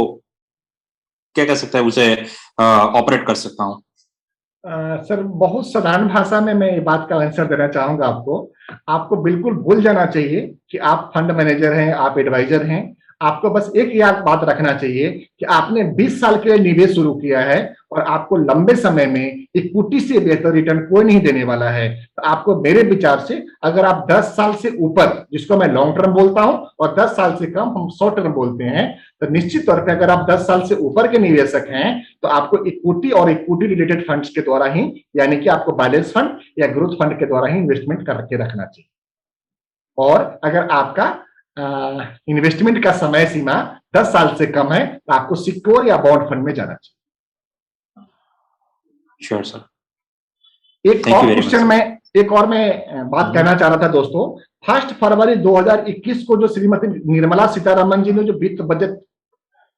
क्या कह सकता है उसे ऑपरेट कर सकता हूँ? सर, बहुत साधारण भाषा में मैं ये बात का आंसर देना चाहूंगा आपको बिल्कुल भूल जाना चाहिए कि आप फंड मैनेजर हैं, आप एडवाइजर हैं। आपको बस एक याद बात रखना चाहिए कि आपने 20 साल के लिए निवेश शुरू किया है और आपको लंबे समय में इक्विटी से बेहतर रिटर्न कोई नहीं देने वाला है। तो आपको मेरे विचार से, अगर आप 10 साल से ऊपर, जिसको मैं लॉन्ग टर्म बोलता हूं, और 10 साल से कम हम शॉर्ट टर्म बोलते हैं, तो निश्चित तौर पर अगर आप 10 साल से ऊपर के निवेशक हैं तो आपको इक्विटी और इक्विटी रिलेटेड फंड्स के द्वारा ही, यानी कि आपको बैलेंस फंड या ग्रोथ फंड के द्वारा ही इन्वेस्टमेंट करके रखना चाहिए। और अगर आपका इन्वेस्टमेंट का समय सीमा 10 साल से कम है तो आपको सिक्योर या बॉन्ड फंड में जाना चाहिए। Sure sir. एक और मैं बात कहना चाह रहा था दोस्तों। 1 फरवरी 2021 को जो श्रीमती निर्मला सीतारमण जी ने जो वित्त बजट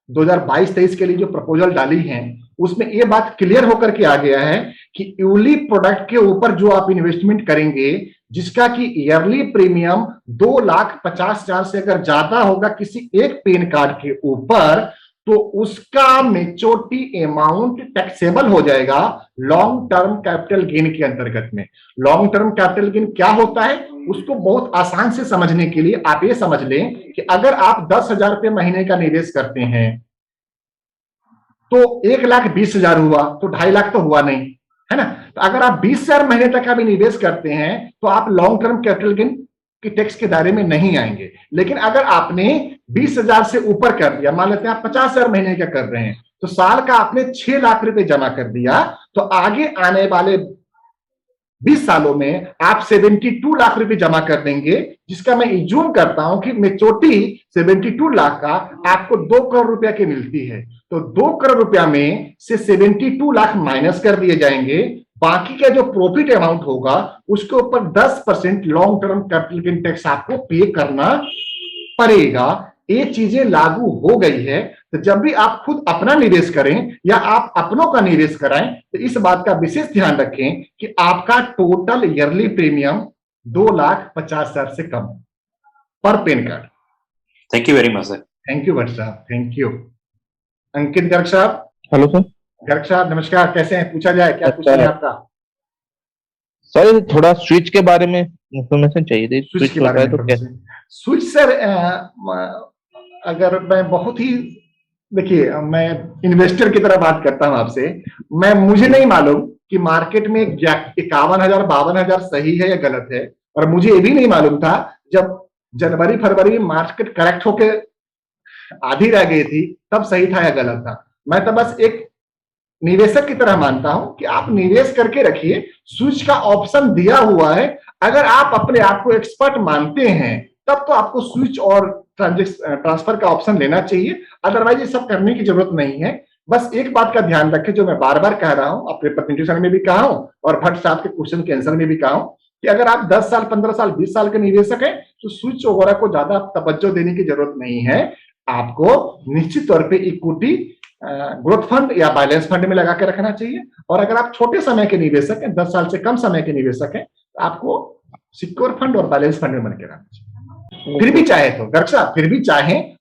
2022-23 के लिए जो प्रपोजल डाली है, उसमें ये बात क्लियर होकर के आ गया है कि यूलिप प्रोडक्ट के ऊपर जो आप इन्वेस्टमेंट करेंगे, जिसका कि ईयरली प्रीमियम 2,50,000 से अगर ज्यादा होगा किसी एक पेन कार्ड के ऊपर, तो उसका मेच्योरिटी अमाउंट टैक्सेबल हो जाएगा लॉन्ग टर्म कैपिटल गेन के अंतर्गत में। लॉन्ग टर्म कैपिटल गेन क्या होता है, उसको बहुत आसान से समझने के लिए आप ये समझ लें कि अगर आप 10,000 रुपये महीने का निवेश करते हैं तो 1,20,000 हुआ, तो 2.5 लाख तो हुआ नहीं, है ना। तो अगर आप 20,000 महीने तक अभी निवेश करते हैं तो आप लॉन्ग टर्म कैपिटल गेन की टैक्स के दायरे में नहीं आएंगे। लेकिन अगर आपने 20,000 से ऊपर कर दिया, मान लेते हैं आप 50,000 महीने का कर रहे हैं, तो साल का आपने 6 लाख रुपए जमा कर दिया, तो आगे आने वाले 20 सालों में आप 72 लाख रुपए जमा कर देंगे, जिसका मैं इज्यूम करता हूं कि मेच्योरिटी 72 लाख का आपको 2 करोड़ रुपया की मिलती है। तो 2 करोड़ रुपया में से 72 लाख माइनस कर दिए जाएंगे, बाकी का जो प्रॉफिट अमाउंट होगा उसके ऊपर 10% long term capital gain tax आपको पे करना पड़ेगा। ये चीजें लागू हो गई है। तो जब भी आप खुद अपना निवेश करें या आप अपनों का निवेश कराएं, तो इस बात का विशेष ध्यान रखें कि आपका टोटल ईयरली प्रीमियम 2,50,000 से कम पर PAN card. Thank you very much sir. Thank you Bhatt साहब, थैंक यू। अंकित गर्ग साहब। Hello sir. गर्ग साहब नमस्कार, कैसे हैं? पूछा जाए, क्या क्वेश्चन है आपका? सर थोड़ा स्विच के बारे में इंफॉर्मेशन चाहिए थी। स्विच के बारे में तो कैसे? स्विच सर, अगर मैं बहुत ही, देखिए मैं इन्वेस्टर की तरह बात करता हूं आपसे, मुझे नहीं मालूम कि मार्केट में 51,000 52,000 सही है या गलत है। और मुझे ये भी नहीं मालूम था जब जनवरी फरवरी में मार्केट करेक्ट होके आधी रह गई थी तब सही था या गलत था। मैं तो बस एक निवेशक की तरह मानता हूं कि आप निवेश करके रखिए, स्विच का ऑप्शन दिया हुआ है। अगर आप अपने आप को एक्सपर्ट मानते हैं तब तो आपको स्विच और ट्रांसफर का ऑप्शन लेना चाहिए, अदरवाइज ये सब करने की जरूरत नहीं है। बस एक बात का ध्यान रखें, जो मैं बार बार कह रहा हूं, अपने प्रेजेंटेशन में भी कहा हूं और भट्ट साहब के क्वेश्चन के आंसर में भी कहा हूं, कि अगर आप 10 साल 15 साल 20 साल के निवेशक हैं तो स्विच वगैरह को ज्यादा तवज्जो देने की जरूरत नहीं है। आपको निश्चित तौर पर इक्विटी ग्रोथ फंड या बैलेंस फंड में लगा के रखना चाहिए। और अगर आप छोटे समय के निवेशक हैं, 10 साल से कम समय के निवेशक हैं, तो आपको सिक्योर फंड और बैलेंस फंड में बन के रहना चाहिए। फिर भी चाहे तो गर्ग साहब, फिर भी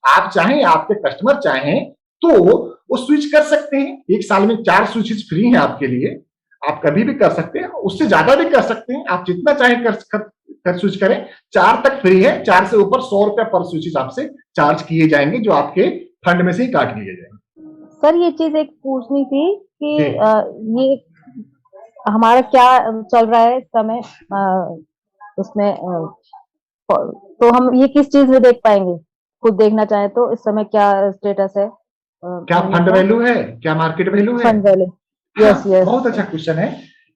आप चाहें, आपके कस्टमर चाहें तो वो स्विच कर सकते हैं। एक साल में 4 स्विचेस फ्री हैं आपके लिए, आप कभी भी कर सकते हैं, उससे ज्यादा भी कर सकते हैं। आप जितना चाहें कर स्विच करें। 4 तक फ्री है, 4 से ऊपर 100 रुपया पर स्विचेस आपसे चार्ज किए जाएंगे, जो आपके फंड में से ही काट लिए जाएंगे। सर ये चीज एक पूछनी थी कि ये हमारा क्या चल रहा है इस समय, उसमें तो हम ये किस चीज में देख पाएंगे? खुद देखना चाहे तो इस समय क्या स्टेटस है? क्या फंड वैल्यू है, क्या मार्केट वैल्यू है? Fund value, yes yes. बहुत अच्छा क्वेश्चन है।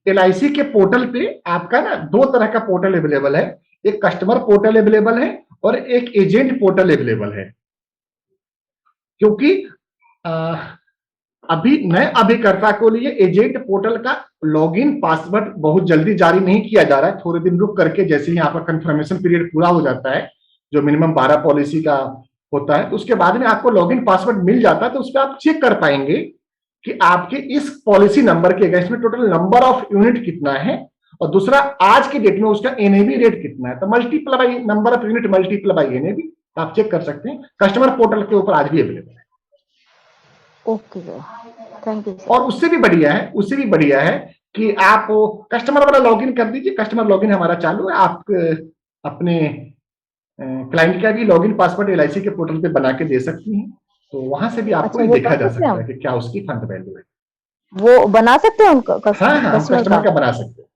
LIC के पोर्टल पे आपका ना 2 तरह का पोर्टल अवेलेबल है, एक कस्टमर पोर्टल अवेलेबल है और एक एजेंट पोर्टल अवेलेबल है। क्योंकि अभी नए अभिकर्ता को लिए एजेंट पोर्टल का लॉगिन पासवर्ड बहुत जल्दी जारी नहीं किया जा रहा है, थोड़े दिन रुक करके, जैसे ही आपका कंफर्मेशन पीरियड पूरा हो जाता है, जो मिनिमम 12 पॉलिसी का होता है, तो उसके बाद में आपको लॉगिन पासवर्ड मिल जाता है। तो उस पर आप चेक कर पाएंगे कि आपके इस पॉलिसी नंबर के अगेंस्ट में टोटल नंबर ऑफ यूनिट कितना है, और दूसरा आज के डेट में उसका NAV रेट कितना है। तो multiply by number of unit multiply by NAV आप चेक कर सकते हैं। कस्टमर पोर्टल के ऊपर आज भी अवेलेबल है। Okay sir, thank you. और उससे भी बढ़िया है कि आप कस्टमर वाला लॉगिन कर दीजिए। कस्टमर लॉगिन हमारा चालू है, आप अपने क्लाइंट का भी लॉगिन पासवर्ड LIC के पोर्टल पे बना के दे सकती हैं। तो वहां से भी आपको अच्छा, देखा जा सकता है कि क्या उसकी फंड वैल्यू है। वो बना सकते हैं उनका हाँ, कस्टमर का बना सकते हैं।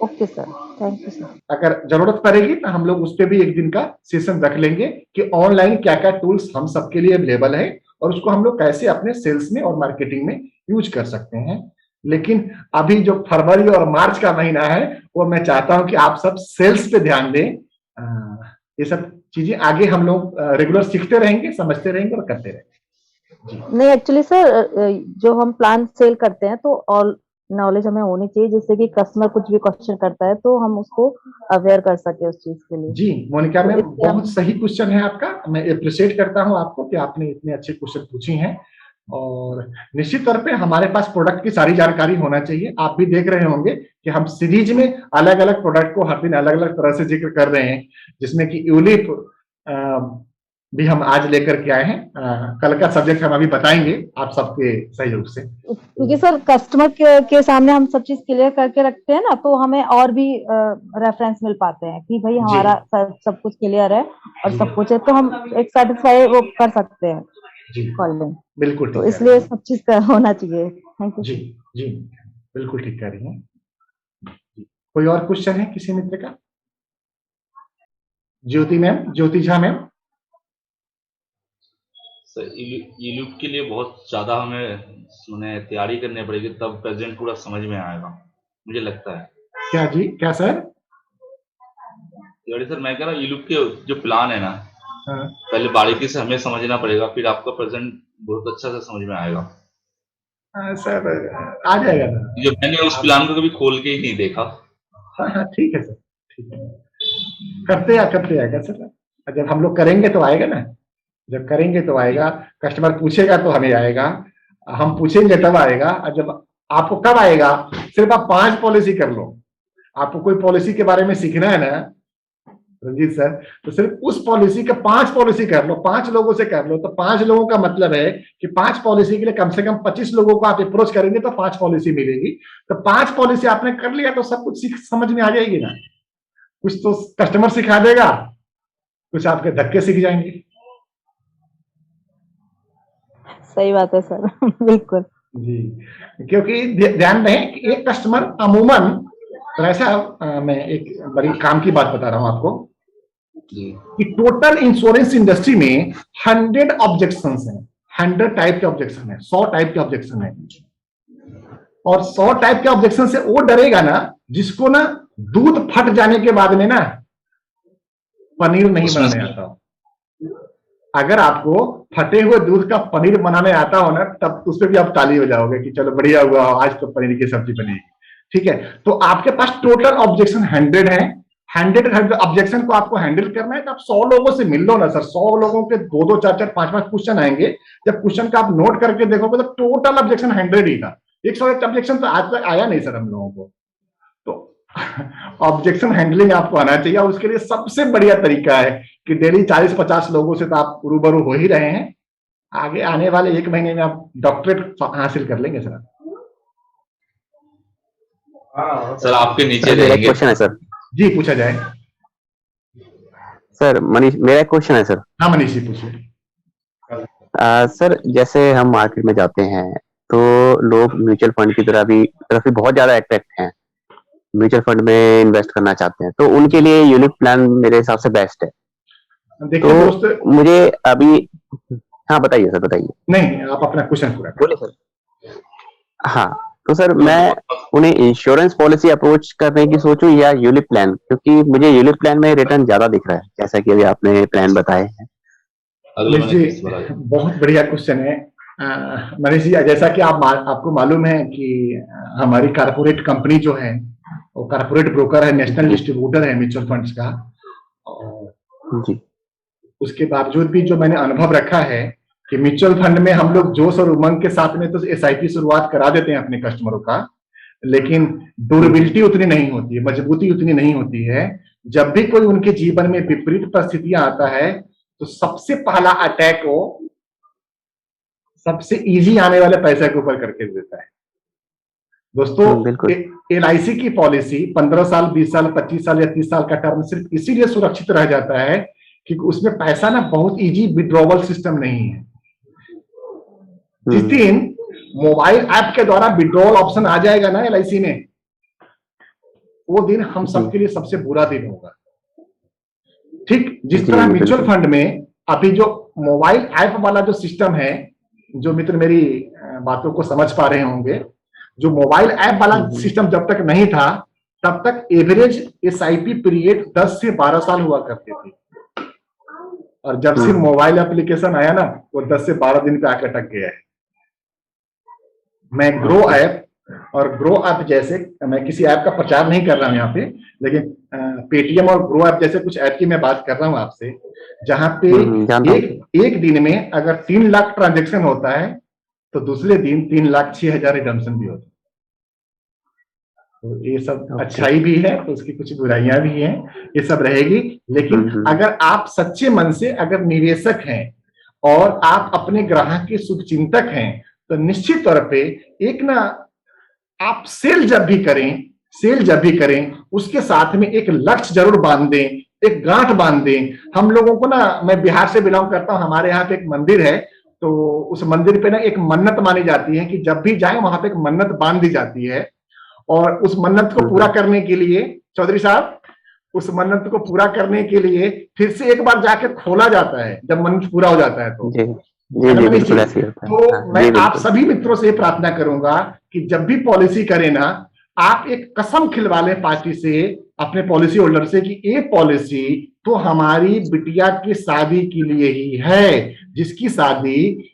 Okay sir, thank you sir. अगर जरूरत पड़ेगी तो हम लोग उस पर भी एक दिन का सेशन रख लेंगे कि ऑनलाइन क्या क्या टूल्स हम सबके लिए अवेलेबल है और उसको हम लोग कैसे अपने सेल्स में और मार्केटिंग में यूज कर सकते हैं। लेकिन अभी जो फरवरी और मार्च का महीना है, वो मैं चाहता हूं कि आप सब सेल्स पे ध्यान दें। ये सब चीजें आगे हम लोग रेगुलर सीखते रहेंगे, समझते रहेंगे और करते रहेंगे। नहीं एक्चुअली सर, जो हम प्लान सेल करते हैं तो ऑल नॉलेज हमें होनी चाहिए, जिससे कि कस्टमर कुछ भी क्वेश्चन करता है तो हम उसको अवेयर कर सके उस चीज के लिए। जी मोनिका मैम, बहुत सही क्वेश्चन है आपका। मैं अप्रिशिएट करता हूं आपको कि आपने इतने अच्छे क्वेश्चन पूछे हैं। और निश्चित तौर पे हमारे पास प्रोडक्ट की सारी जानकारी होना चाहिए। आप भी देख रहे होंगे कि हम सीरीज में अलग अलग प्रोडक्ट को हर दिन अलग अलग तरह से जिक्र कर रहे हैं, जिसमें कि यूलिप भी हम आज लेकर के आए हैं। कल का सब्जेक्ट हम अभी बताएंगे आप सबके सहयोग से। क्योंकि सर कस्टमर के सामने हम सब चीज क्लियर करके रखते हैं ना, तो हमें और भी रेफरेंस मिल पाते हैं कि भाई हमारा सब कुछ क्लियर है और सब कुछ है, तो हम एक सेटिस्फाई वो कर सकते हैं कॉल में। बिल्कुल, तो इसलिए सब चीज होना चाहिए। Thank you. जी बिल्कुल ठीक कह रही हैं। कोई और क्वेश्चन है किसी मित्र का? ज्योति मैम, ज्योति झा मैम। सर यूलिप के लिए बहुत ज्यादा हमें तैयारी करनी पड़ेगी, तब प्रेजेंट पूरा समझ में आएगा। मुझे लगता है। क्या जी, क्या सर? तिवारी सर, मैं कह रहा हूँ ईलूप के जो प्लान है ना, हाँ। पहले बारीकी से हमें समझना पड़ेगा, फिर आपका प्रेजेंट बहुत अच्छा से समझ में आएगा। सर आ जाएगा ना। जो मैंने उस प्लान को कभी खोल के ही नहीं देखा। हाँ हाँ ठीक है सर, ठीक है, करते आएगा सर। जब हम लोग करेंगे तो आएगा ना, जब करेंगे तो आएगा। कस्टमर पूछेगा तो हमें आएगा, हम पूछेंगे तब आएगा। और जब आपको कब आएगा, सिर्फ आप 5 पॉलिसी कर लो। आपको कोई पॉलिसी के बारे में सीखना है ना रंजीत सर, तो सिर्फ उस पॉलिसी का 5 पॉलिसी कर लो, 5 लोगों से कर लो। तो 5 लोगों का मतलब है कि 5 पॉलिसी के लिए कम से कम 25 लोगों को आप अप्रोच करेंगे तो 5 पॉलिसी मिलेगी। तो 5 पॉलिसी आपने कर लिया तो सब कुछ सीख समझ में आ जाएगी ना। कुछ तो कस्टमर सिखा देगा, कुछ आपके धक्के सीख जाएंगे। सही बात है सर। बिल्कुल जी, क्योंकि ध्यान दें कि एक कस्टमर अमूमन, तो ऐसा मैं एक बड़ी काम की बात बता रहा हूं आपको कि टोटल इंश्योरेंस इंडस्ट्री में 100 ऑब्जेक्शंस हैं, 100 टाइप के ऑब्जेक्शन है, 100 टाइप के ऑब्जेक्शन है। और 100 टाइप के ऑब्जेक्शन से वो डरेगा ना जिसको ना दूध फट जाने के बाद में ना पनीर नहीं बनाने आता। अगर आपको फटे हुए दूध का पनीर बनाने आता हो ना, तब उस पर भी आप ताली हो जाओगे कि चलो बढ़िया हुआ, आज तो पनीर की सब्जी बनेगी। ठीक है, तो आपके पास टोटल ऑब्जेक्शन 100 है। 100 ऑब्जेक्शन को आपको हैंडल करना है, तो आप 100 लोगों से मिल लो ना सर। 100 लोगों के 2-2, 4-4, 5-5 क्वेश्चन आएंगे। जब क्वेश्चन का आप नोट करके देखोगे तो टोटल ऑब्जेक्शन 100 ही था। 101 ऑब्जेक्शन तो आज तक आया नहीं सर हम लोगों को। तो ऑब्जेक्शन हैंडलिंग आपको आना चाहिए, और उसके लिए सबसे बढ़िया तरीका है कि डेली 40-50 लोगों से तो आप रूबरू हो ही रहे हैं। आगे आने वाले 1 महीने में आप डॉक्टरेट हासिल कर लेंगे सर। सर आपके नीचे मेरा एक रहेंगे। क्वेश्चन है सर। जी पूछा जाए। सर मनीष, मेरा एक क्वेश्चन है सर। हाँ मनीष जी पूछिए। सर जैसे हम मार्केट में जाते हैं तो लोग म्यूचुअल फंड की तरफ भी बहुत ज्यादा अट्रैक्ट हैं, म्यूचुअल फंड में इन्वेस्ट करना चाहते हैं, तो उनके लिए यूनिट प्लान मेरे हिसाब से बेस्ट है। देखिए तो दोस्त, मुझे अभी, हाँ बताइए सर, बताइए। नहीं आप अपना क्वेश्चन पूरा बोले सर। हाँ, तो सर मैं उन्हें इंश्योरेंस पॉलिसी अप्रोच करने की सोचूं या यूलिप प्लान, क्योंकि मुझे यूलिप प्लान में रिटर्न ज्यादा दिख रहा है, जैसा कि अभी आपने प्लान बताए हैं। मनीष जी बहुत बढ़िया क्वेश्चन है। मनीष जी, जैसा कि आपको मालूम है कि हमारी कारपोरेट कंपनी जो है वो कारपोरेट ब्रोकर है, नेशनल डिस्ट्रीब्यूटर है म्यूचुअल फंड्स का। और जी, उसके बावजूद भी जो मैंने अनुभव रखा है कि म्यूचुअल फंड में हम लोग जोश और उमंग के साथ में तो एसआईपी शुरुआत करा देते हैं अपने कस्टमरों का, लेकिन ड्यूरेबिलिटी उतनी नहीं होती है, मजबूती उतनी नहीं होती है। जब भी कोई उनके जीवन में विपरीत परिस्थितियां आता है तो सबसे पहला अटैक वो सबसे इजी आने वाले पैसे के ऊपर करके देता है। दोस्तों एलआईसी की पॉलिसी 15 साल, 20 साल, 25 साल या 30 साल का टर्म सिर्फ इसीलिए सुरक्षित रह जाता है क्योंकि उसमें पैसा ना बहुत इजी विड्रॉवल सिस्टम नहीं है। जिस दिन मोबाइल ऐप के द्वारा विड्रॉवल ऑप्शन आ जाएगा ना एलआईसी में, वो दिन हम सबके लिए सबसे बुरा दिन होगा। ठीक जिस तरह म्यूचुअल फंड में अभी जो मोबाइल ऐप वाला जो सिस्टम है, जो मित्र मेरी बातों को समझ पा रहे होंगे, जो मोबाइल ऐप वाला सिस्टम जब तक नहीं था तब तक एवरेज एसआईपी पीरियड 10 से 12 साल हुआ करते थे, और जब से मोबाइल एप्लीकेशन आया ना वो 10 से 12 दिन पे आकर अटक गया है। मैं ग्रो ऐप और ग्रो ऐप जैसे, मैं किसी ऐप का प्रचार नहीं कर रहा हूं यहाँ पे, लेकिन पेटीएम और ग्रो ऐप जैसे कुछ ऐप की मैं बात कर रहा हूं आपसे, जहां पे एक दिन में अगर 3 लाख ट्रांजेक्शन होता है तो दूसरे दिन 3,06,000 रिडम्पशन भी होता है। तो ये सब अच्छाई भी है तो उसकी कुछ बुराइयां भी हैं, ये सब रहेगी। लेकिन अगर आप सच्चे मन से अगर निवेशक हैं और आप अपने ग्राहक के शुभचिंतक हैं तो निश्चित तौर पे एक ना आप सेल जब भी करें उसके साथ में एक लक्ष्य जरूर बांध दें, एक गांठ बांध दें। हम लोगों को ना, मैं बिहार से बिलोंग करता हूं, हमारे यहाँ पे एक मंदिर है, तो उस मंदिर पे ना एक मन्नत मानी जाती है कि जब भी जाए वहां पे एक मन्नत बांध दी जाती है, और उस मन्नत को पूरा करने के लिए चौधरी साहब, उस मन्नत को पूरा करने के लिए फिर से एक बार जाके खोला जाता है जब मन्नत पूरा हो जाता है तो। तो मैं आप सभी मित्रों से प्रार्थना करूंगा कि जब भी पॉलिसी करें ना, आप एक कसम खिलवा लें पार्टी से, अपने पॉलिसी होल्डर से, कि ये पॉलिसी तो हमारी बिटिया की शादी के लिए ही है, जिसकी शादी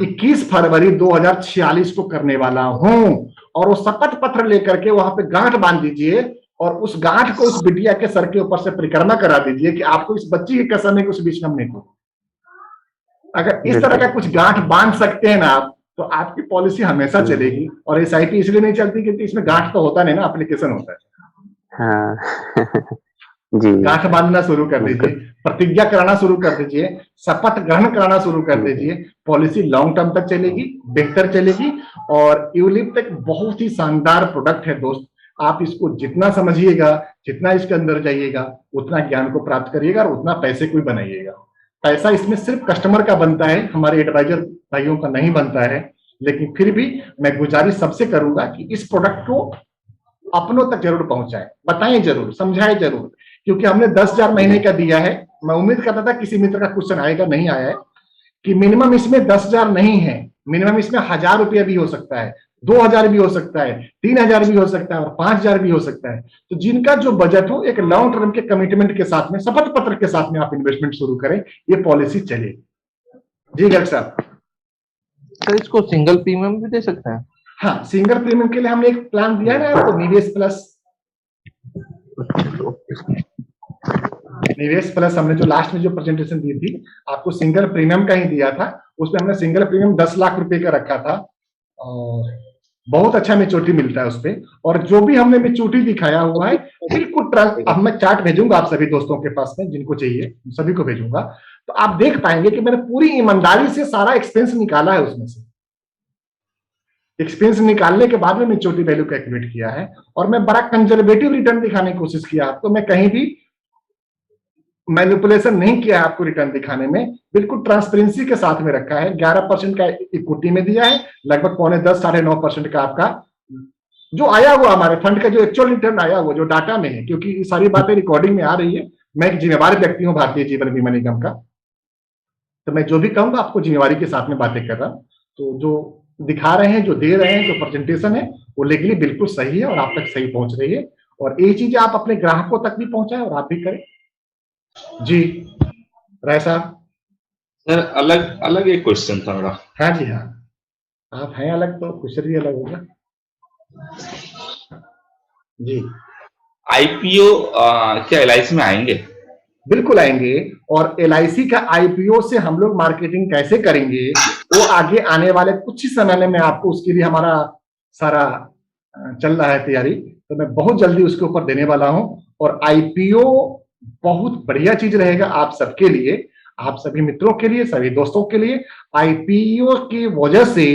21 फरवरी 2046 को करने वाला हूं, और वो शपथ पत्र लेकर के वहां पे गांठ बांध दीजिए और उस गांठ को उस बिटिया के सर के ऊपर से परिक्रमा करा दीजिए कि आपको इस बच्ची की कसम है कि उस बीच में हम नहीं को। अगर इस तरह का कुछ गांठ बांध सकते हैं ना आप, तो आपकी पॉलिसी हमेशा चलेगी। और एसआईपी इसलिए नहीं चलती क्योंकि इसमें गांठ तो होता नहीं ना, एप्लीकेशन होता है। हाँ जी, गांठ बांधना शुरू कर दीजिए, प्रतिज्ञा कराना शुरू कर दीजिए, शपथ ग्रहण कराना शुरू कर दीजिए। पॉलिसी लॉन्ग टर्म तक चलेगी, बेहतर चलेगी। और यूलिप एक बहुत ही शानदार प्रोडक्ट है दोस्त, आप इसको जितना समझिएगा, जितना इसके अंदर जाइएगा, उतना ज्ञान को प्राप्त करिएगा और उतना पैसे को भी बनाइएगा। पैसा इसमें सिर्फ कस्टमर का बनता है, हमारे एडवाइजर भाइयों का नहीं बनता है। लेकिन फिर भी मैं गुजारिश सबसे करूंगा कि इस प्रोडक्ट को अपनों तक जरूर पहुंचाएं, बताएं जरूर, समझाएं जरूर, क्योंकि हमने 10,000 महीने का दिया है। मैं उम्मीद करता था किसी मित्र का क्वेश्चन आएगा, नहीं आया है, कि मिनिमम इसमें 10,000 नहीं है, मिनिमम इसमें 1,000 रुपया भी हो सकता है, 2,000 भी हो सकता है, 3,000 भी हो सकता है और 5,000 भी हो सकता है। तो जिनका जो बजट हो, एक लॉन्ग टर्म के कमिटमेंट के साथ में, शपथ पत्र के साथ में आप इन्वेस्टमेंट शुरू करें, ये पॉलिसी चलेगी। जी गर्ग साहब। सर इसको सिंगल प्रीमियम भी दे सकते हैं? हाँ, सिंगल प्रीमियम के लिए हमने एक प्लान दिया है ना आपको, निवेश प्लस। निवेश प्लस हमने जो लास्ट में जो प्रेजेंटेशन दी थी आपको, सिंगल प्रीमियम का ही दिया था। उसमें हमने सिंगल प्रीमियम 10 लाख रुपए का रखा था और बहुत अच्छा मेच्योरिटी मिलता है उसपे। और जो भी हमने मेच्योरिटी दिखाया हुआ है बिल्कुल, अब मैं चार्ट भेजूंगा आप सभी दोस्तों के पास में, जिनको चाहिए सभी को भेजूंगा, तो आप देख पाएंगे कि मैंने पूरी ईमानदारी से सारा एक्सपेंस निकाला है। उसमें से एक्सपेंस निकालने के बाद में मेच्योरिटी वैल्यू कैलकुलेट किया है और मैं बड़ा कंजर्वेटिव रिटर्न दिखाने की कोशिश किया आपको। मैं कहीं भी मैनिपुलेशन नहीं किया है आपको रिटर्न दिखाने में, बिल्कुल ट्रांसपेरेंसी के साथ में रखा है। 11% का इक्विटी में दिया है, लगभग 9.5 साढ़े 9% का आपका जो आया हुआ हमारे फंड का जो एक्चुअल रिटर्न आया हुआ जो डाटा में है, क्योंकि ये सारी बातें रिकॉर्डिंग में आ रही है। मैं एक जिम्मेवार व्यक्ति हूं भारतीय जीवन बीमा निगम का, तो मैं जो भी कहूंगा आपको जिम्मेवारी के साथ में बातें कर रहा हूं। तो जो दिखा रहे हैं, जो दे रहे हैं, जो प्रेजेंटेशन है, वो लीगली बिल्कुल सही है और आप तक सही पहुंच रही है। और ये चीजें आप अपने ग्राहकों तक भी पहुंचाएं और आप भी करें। जी राय साहब। सर अलग अलग एक क्वेश्चन था मेरा। हाँ जी हाँ, आप हैं अलग तो क्वेश्चन भी अलग होगा। जी, आईपीओ क्या एलआईसी में आएंगे? बिल्कुल आएंगे। और एलआईसी का आईपीओ से हम लोग मार्केटिंग कैसे करेंगे वो आगे आने वाले कुछ ही समय में मैं आपको, उसके लिए हमारा सारा चल रहा है तैयारी, तो मैं बहुत जल्दी उसके ऊपर देने वाला हूं। और आईपीओ बहुत बढ़िया चीज रहेगा आप सबके लिए, आप सभी मित्रों के लिए, सभी दोस्तों के लिए। आईपीओ की वजह से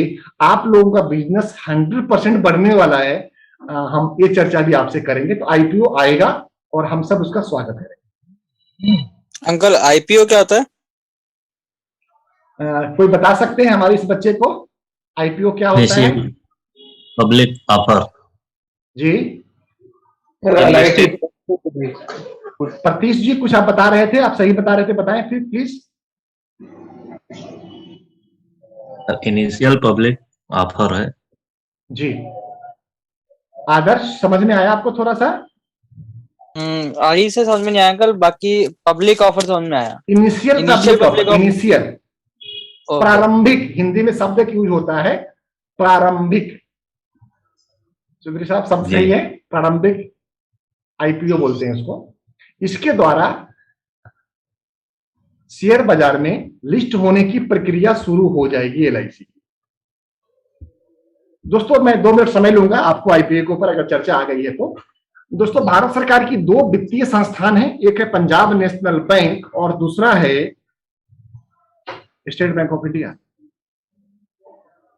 आप लोगों का बिजनेस 100% बढ़ने वाला है। हम ये चर्चा भी आपसे करेंगे। तो आईपीओ आएगा और हम सब उसका स्वागत करेंगे। अंकल आईपीओ क्या होता है? कोई बता सकते हैं हमारे इस बच्चे को आईपीओ क्या होता है? Public offer. जी प्रतीश जी कुछ आप बता रहे थे, आप सही बता रहे थे, बताएं फिर प्लीज। इनिशियल पब्लिक ऑफर है जी। आदर्श समझ में आया आपको थोड़ा सा? आही से समझ में नहीं आया अंकल, बाकी पब्लिक ऑफर समझ में आया। इनिशियल पब्लिक, इनिशियल प्रारंभिक, हिंदी में शब्द एक यूज होता है प्रारंभिक। चौधरी साहब शब्द सही है, प्रारंभिक आईपीओ बोलते हैं इसको। इसके द्वारा शेयर बाजार में लिस्ट होने की प्रक्रिया शुरू हो जाएगी एलआईसी की। दोस्तों मैं 2 मिनट समय लूंगा आपको आईपीओ के ऊपर, अगर चर्चा आ गई है तो। दोस्तों भारत सरकार की 2 वित्तीय संस्थान है, एक है पंजाब नेशनल बैंक और दूसरा है स्टेट बैंक ऑफ इंडिया।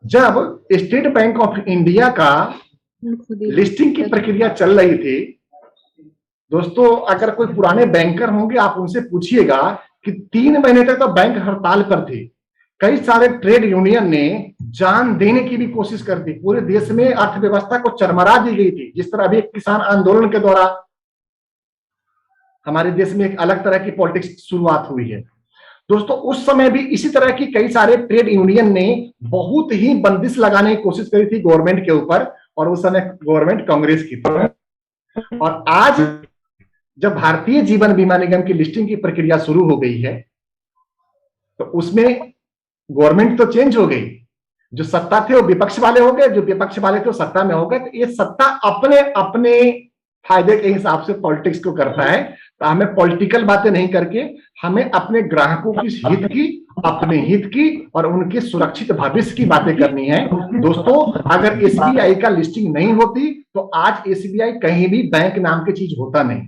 जब स्टेट बैंक ऑफ इंडिया का लिस्टिंग की प्रक्रिया चल रही थी, दोस्तों अगर कोई पुराने बैंकर होंगे आप उनसे पूछिएगा कि 3 महीने तक तो बैंक हड़ताल पर थे। कई सारे ट्रेड यूनियन ने जान देने की भी कोशिश कर दी, पूरे देश में अर्थव्यवस्था को चरमरा दी गई थी। जिस तरह अभी किसान आंदोलन के द्वारा हमारे देश में एक अलग तरह की पॉलिटिक्स शुरुआत हुई है, दोस्तों उस समय भी इसी तरह की कई सारे ट्रेड यूनियन ने बहुत ही बंदिश लगाने की कोशिश करी थी गवर्नमेंट के ऊपर। और उस समय गवर्नमेंट कांग्रेस की थी। और आज जब भारतीय जीवन बीमा निगम की लिस्टिंग की प्रक्रिया शुरू हो गई है, तो उसमें गवर्नमेंट तो चेंज हो गई, जो सत्ता थे वो विपक्ष वाले हो गए, जो विपक्ष वाले थे वो सत्ता में हो गए। तो ये सत्ता अपने अपने फायदे के हिसाब से पॉलिटिक्स को करता है। तो हमें पॉलिटिकल बातें नहीं करके हमें अपने ग्राहकों की हित की, अपने हित की और उनके सुरक्षित भविष्य की बातें करनी है। दोस्तों, अगर एसबीआई का लिस्टिंग नहीं होती तो आज एसबीआई कहीं भी बैंक नाम की चीज होता नहीं।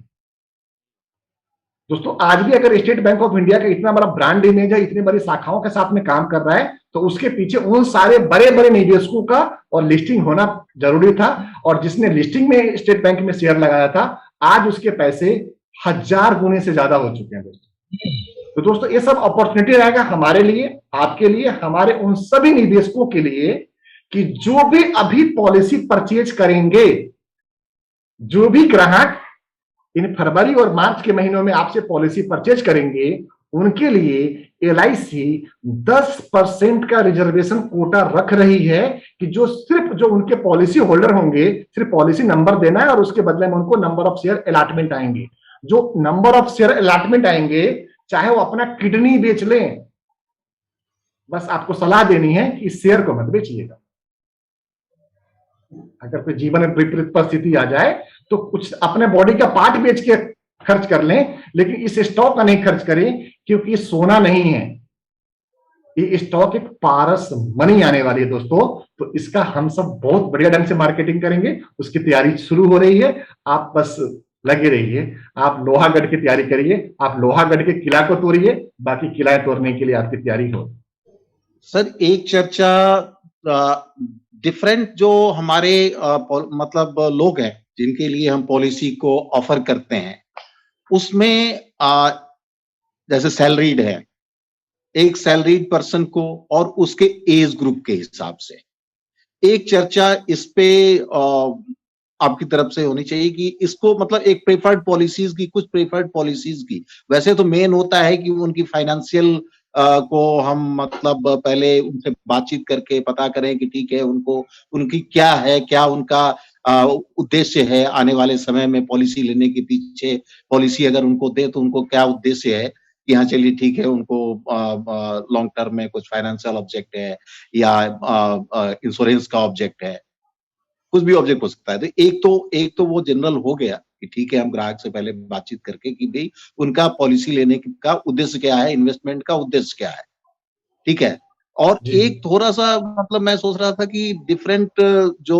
दोस्तों, आज भी अगर स्टेट बैंक ऑफ इंडिया का इतना बड़ा ब्रांड इमेज है, इतनी बड़ी शाखाओं के साथ में काम कर रहा है, तो उसके पीछे उन सारे बड़े बड़े निवेशकों का और लिस्टिंग होना जरूरी था। और जिसने लिस्टिंग में स्टेट बैंक में शेयर लगाया था, आज उसके पैसे 1000 गुने से ज्यादा हो चुके हैं दोस्तों। तो दोस्तों, ये सब अपॉर्चुनिटी रहेगा हमारे लिए, आपके लिए, हमारे उन सभी निवेशकों के लिए कि जो भी अभी पॉलिसी परचेज करेंगे, जो भी ग्राहक इन फरवरी और मार्च के महीनों में आपसे पॉलिसी परचेज करेंगे, उनके लिए एलआईसी 10% का रिजर्वेशन कोटा रख रही है कि जो उनके पॉलिसी होल्डर होंगे, सिर्फ पॉलिसी नंबर देना है और उसके बदले में उनको नंबर ऑफ शेयर अलॉटमेंट आएंगे। जो नंबर ऑफ शेयर अलॉटमेंट आएंगे, चाहे वो अपना किडनी बेच लें, बस आपको सलाह देनी है कि इस शेयर को मत बेचिएगा। अगर कोई जीवन में विपरीत परिस्थिति आ जाए तो कुछ अपने बॉडी का पार्ट बेच के खर्च कर लें, लेकिन इस स्टॉक का नहीं खर्च करें, क्योंकि ये सोना नहीं है, ये स्टॉक एक पारस मनी आने वाली है दोस्तों। तो इसका हम सब बहुत बढ़िया ढंग से मार्केटिंग करेंगे, उसकी तैयारी शुरू हो रही है। आप बस लगे रहिए, आप लोहागढ़ की तैयारी करिए, आप लोहागढ़ के किला को तोड़िए, बाकी किला तोड़ने के लिए आपकी तैयारी हो। सर, एक चर्चा डिफरेंट जो हमारे मतलब लोग हैं जिनके लिए हम पॉलिसी को ऑफर करते हैं, उसमें जैसे सैलरीड है, एक सैलरीड पर्सन को और उसके एज ग्रुप के हिसाब से एक चर्चा इस पे आपकी तरफ से होनी चाहिए कि इसको मतलब एक प्रेफर्ड पॉलिसीज की, कुछ प्रेफर्ड पॉलिसीज की, वैसे तो मेन होता है कि उनकी फाइनेंशियल को हम मतलब पहले उनसे बातचीत करके पता करें कि ठीक है, उनको उनकी क्या है, क्या उनका उद्देश्य है आने वाले समय में पॉलिसी लेने के पीछे। पॉलिसी अगर उनको दे तो उनको क्या उद्देश्य है कि हाँ चलिए ठीक है, उनको लॉन्ग टर्म में कुछ फाइनेंशियल ऑब्जेक्ट है या इंश्योरेंस का ऑब्जेक्ट है, कुछ भी ऑब्जेक्ट हो सकता है। तो एक तो वो जनरल हो गया कि ठीक है, हम ग्राहक से पहले बातचीत करके कि भाई उनका पॉलिसी लेने का उद्देश्य क्या है, इन्वेस्टमेंट का उद्देश्य क्या है, ठीक है। और एक थोड़ा सा मतलब मैं सोच रहा था कि डिफरेंट जो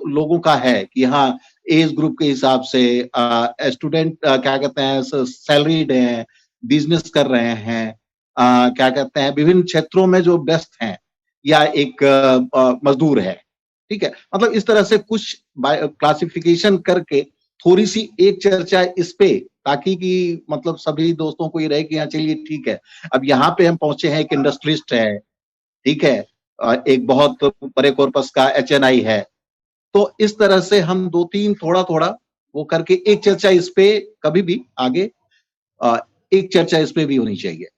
लोगों का है कि हाँ, एज ग्रुप के हिसाब से स्टूडेंट क्या कहते हैं, सैलरीड हैं, बिजनेस कर रहे हैं, क्या कहते हैं, विभिन्न क्षेत्रों में जो व्यस्त हैं, या एक मजदूर है, ठीक है। मतलब इस तरह से कुछ क्लासिफिकेशन करके थोड़ी सी एक चर्चा इस पे, ताकि कि मतलब सभी दोस्तों को ये रहे कि हाँ चलिए ठीक है, अब यहाँ पे हम पहुंचे हैं, एक इंडस्ट्रियलिस्ट है, ठीक है, एक बहुत बड़े कॉर्पस का HNI है। तो इस तरह से हम 2-3 थोड़ा थोड़ा वो करके एक चर्चा इस पे कभी भी आगे एक चर्चा इस पे भी होनी चाहिए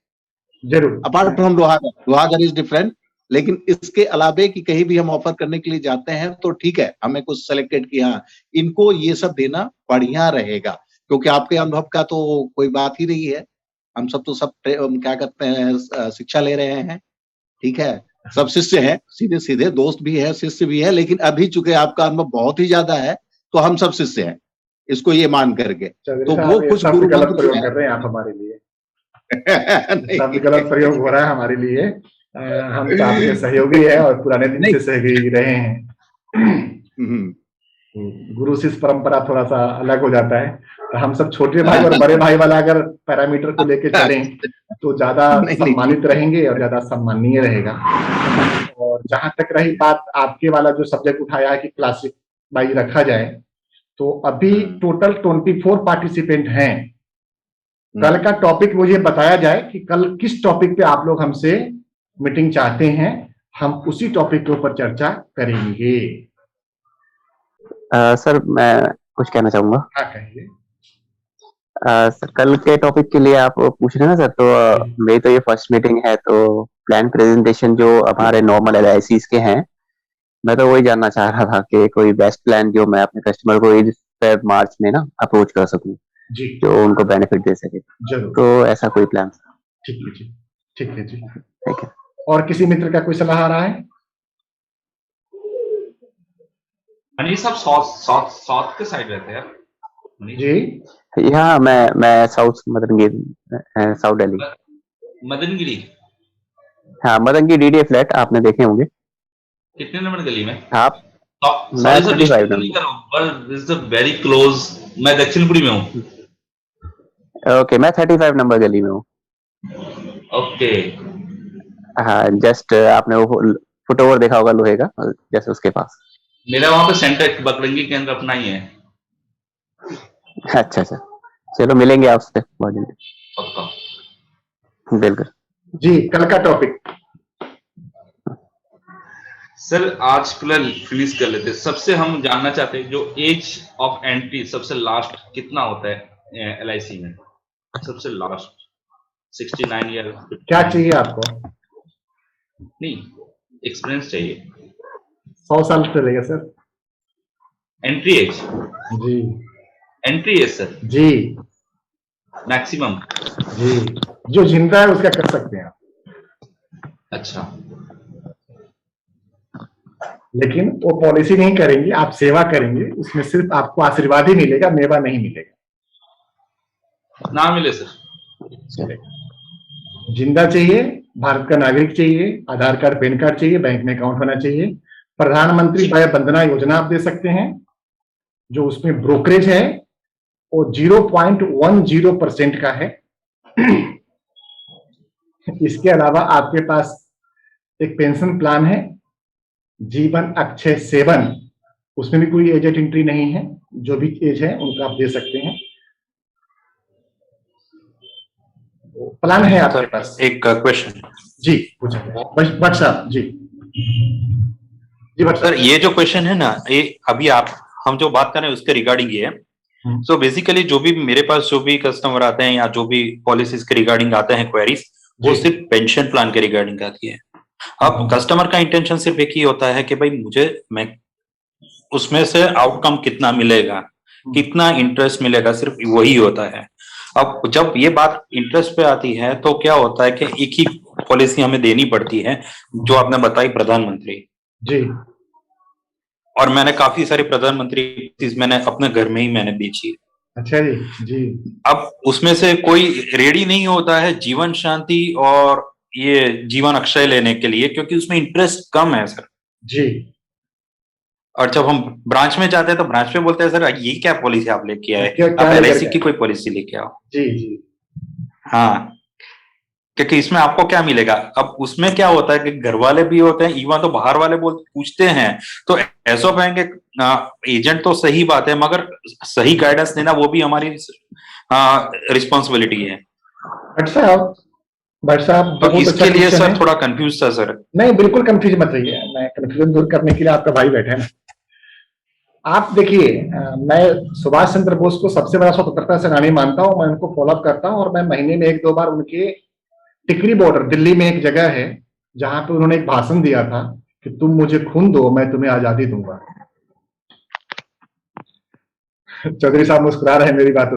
जरूर। Apart from Lohagarh is different, लेकिन इसके अलावे कि कहीं भी हम ऑफर करने के लिए जाते हैं तो ठीक है, हमें कुछ सिलेक्टेड किया, इनको ये सब देना बढ़िया रहेगा, क्योंकि आपके अनुभव का तो कोई बात ही नहीं है। हम सब तो सब क्या करते हैं, शिक्षा ले रहे हैं, ठीक है, सब शिष्य हैं, सीधे सीधे दोस्त भी है, शिष्य भी है, लेकिन अभी चूंकि आपका अनुभव बहुत ही ज्यादा है तो हम सब शिष्य हैं, इसको ये मान करके। तो वो कुछ गुरु गलत प्रयोग कर रहे हैं आप हमारे लिए। शब्द गलत प्रयोग हो रहा है हमारे लिए। हम तो आपके सहयोगी है और पुराने दिन से सहयोगी रहे हैं। गुरु शिष्य परंपरा थोड़ा सा अलग हो जाता है, तो हम सब छोटे भाई और बड़े भाई वाला अगर पैरामीटर को लेके चलें तो ज्यादा सम्मानित रहेंगे और ज्यादा सम्माननीय रहेगा। और जहां तक रही बात आपके वाला जो सब्जेक्ट उठाया है कि क्लासिक वाइज रखा जाए, तो अभी टोटल 24 पार्टिसिपेंट हैं। कल का टॉपिक मुझे बताया जाए कि कल किस टॉपिक पे आप लोग हमसे मीटिंग चाहते हैं, हम उसी टॉपिक के ऊपर चर्चा करेंगे। सर मैं कुछ कहना चाहूंगा। हाँ कहिए। सर कल के टॉपिक के लिए आप पूछ रहे हैं ना सर, तो मेरी तो ये फर्स्ट मीटिंग है, तो प्लान प्रेजेंटेशन जो हमारे नॉर्मल LICs के हैं मैं तो वही जानना चाह रहा था कि कोई बेस्ट प्लान जो मैं अपने कस्टमर को इस मार्च में ना अप्रोच कर सकूं, जी जो उनको बेनिफिट दे सके। जरूर, तो ऐसा कोई प्लान? ठीक है जी, ठीक है जी। ठीक है। और किसी मित्र का कोई सलाह आ रहा है? मनीष साहब साउथ साउथ साउथ के साइड रहते हैं मनीष? जी यहाँ मैं साउथ मदनगिरी, साउथ दिल्ली। मदनगिरी हाँ, मदनगिरी डीडीए फ्लैट आपने देखे होंगे कितने नंबर गली में? आप? मैं सॉरी सर, 35 डिस्ट्रिक्ट नंबर। नहीं कर रहा हूँ, पर दिस इज वेरी क्लोज। मैं दक्षिणपुरी में हूँ। ओके, मैं 35 नंबर गली में हूँ। ओके, हाँ, जस्ट आपने वो फुटओवर देखा होगा लोहे का, जैसे उसके पास। मेरा वहां पे सेंटर बकरंगी केंद्र अपना ही है। अच्छा अच्छा, चलो मिलेंगे आपसे बहुत जल्दी। पक्का। बिल्कुल जी, कल का टॉपिक सर आज फिनिश कर लेते हैं। सबसे हम जानना चाहते हैं जो एज ऑफ एंट्री सबसे लास्ट कितना होता है LIC में? सबसे लास्ट 69 ईयर। क्या चाहिए आपको? नहीं, एक्सपीरियंस चाहिए। 100 साल चलेगा सर। Entry age? जी एंट्री एज सर, जी मैक्सिमम? जी, जो जिंदा है उसका कर सकते हैं आप। अच्छा, लेकिन वो पॉलिसी नहीं करेंगे, आप सेवा करेंगे, उसमें सिर्फ आपको आशीर्वाद ही मिलेगा, मेवा नहीं मिलेगा। ना मिले सर। जिंदा चाहिए, भारत का नागरिक चाहिए, आधार कार्ड पैन कार्ड चाहिए, बैंक में अकाउंट होना चाहिए। प्रधानमंत्री वय वंदना योजना आप दे सकते हैं, जो उसमें ब्रोकरेज है वो 0.10% का है। इसके अलावा आपके पास एक पेंशन प्लान है, जीवन अक्षय सेवन, उसमें भी कोई एज एंट्री नहीं है, जो भी एज है उनको आप दे सकते हैं। प्लान है आपके पास? एक क्वेश्चन जी पूछिए भट्ट साहब। जी जी भट्ट सर, साहब। ये जो क्वेश्चन है ना, ये अभी हम जो बात कर रहे हैं उसके रिगार्डिंग ये है। सो बेसिकली जो भी मेरे पास जो भी कस्टमर आते हैं या जो भी पॉलिसीज के रिगार्डिंग आते हैं क्वेरीज, वो सिर्फ पेंशन प्लान के रिगार्डिंग आती है। अब कस्टमर का इंटेंशन सिर्फ एक ही होता है कि भाई मैं उसमें से आउटकम कितना मिलेगा, कितना इंटरेस्ट मिलेगा, सिर्फ वही होता है। अब जब ये बात इंटरेस्ट पे आती है तो क्या होता है कि एक ही पॉलिसी हमें देनी पड़ती है, जो आपने बताई प्रधानमंत्री जी। और मैंने काफी सारी प्रधानमंत्री चीज मैंने अपने घर में ही मैंने बेची। अच्छा जी। जी अब उसमें से कोई रेडी नहीं होता है जीवन शांति और ये जीवन अक्षय लेने के लिए, क्योंकि उसमें इंटरेस्ट कम है सर। जी। और जब हम ब्रांच में जाते हैं तो ब्रांच में बोलते हैं सर ये क्या पॉलिसी आप लेके आए, क्या आप लेकर LIC गए? की कोई पॉलिसी लेके आओ। जी जी। हाँ, क्योंकि इसमें आपको क्या मिलेगा। अब उसमें क्या होता है कि घर वाले भी होते हैं, इवन तो बाहर वाले पूछते हैं, तो ऐसा कहेंगे एजेंट तो सही बात है, मगर सही गाइडेंस देना वो भी हमारी रिस्पॉन्सिबिलिटी है। भट्ट साहब तो बहुत इसके अच्छा लिए क्वेश्चन सर है। थोड़ा कंफ्यूज था सर। नहीं, बिल्कुल कंफ्यूज मत रहिए, मैं कंफ्यूजन दूर करने के लिए आपका भाई बैठा है ना। आप देखिए, मैं सुभाष चंद्र बोस को सबसे बड़ा स्वतंत्रता सेनानी मानता हूं, मैं उनको फॉलोअप करता हूं, और मैं महीने में 1-2 बार उनके टिकरी बॉर्डर दिल्ली में एक जगह है जहां पे उन्होंने एक भाषण दिया था कि तुम मुझे खून दो, मैं तुम्हें आजादी दूंगा। चौधरी साहब मुस्कुरा रहे हैं मेरी बात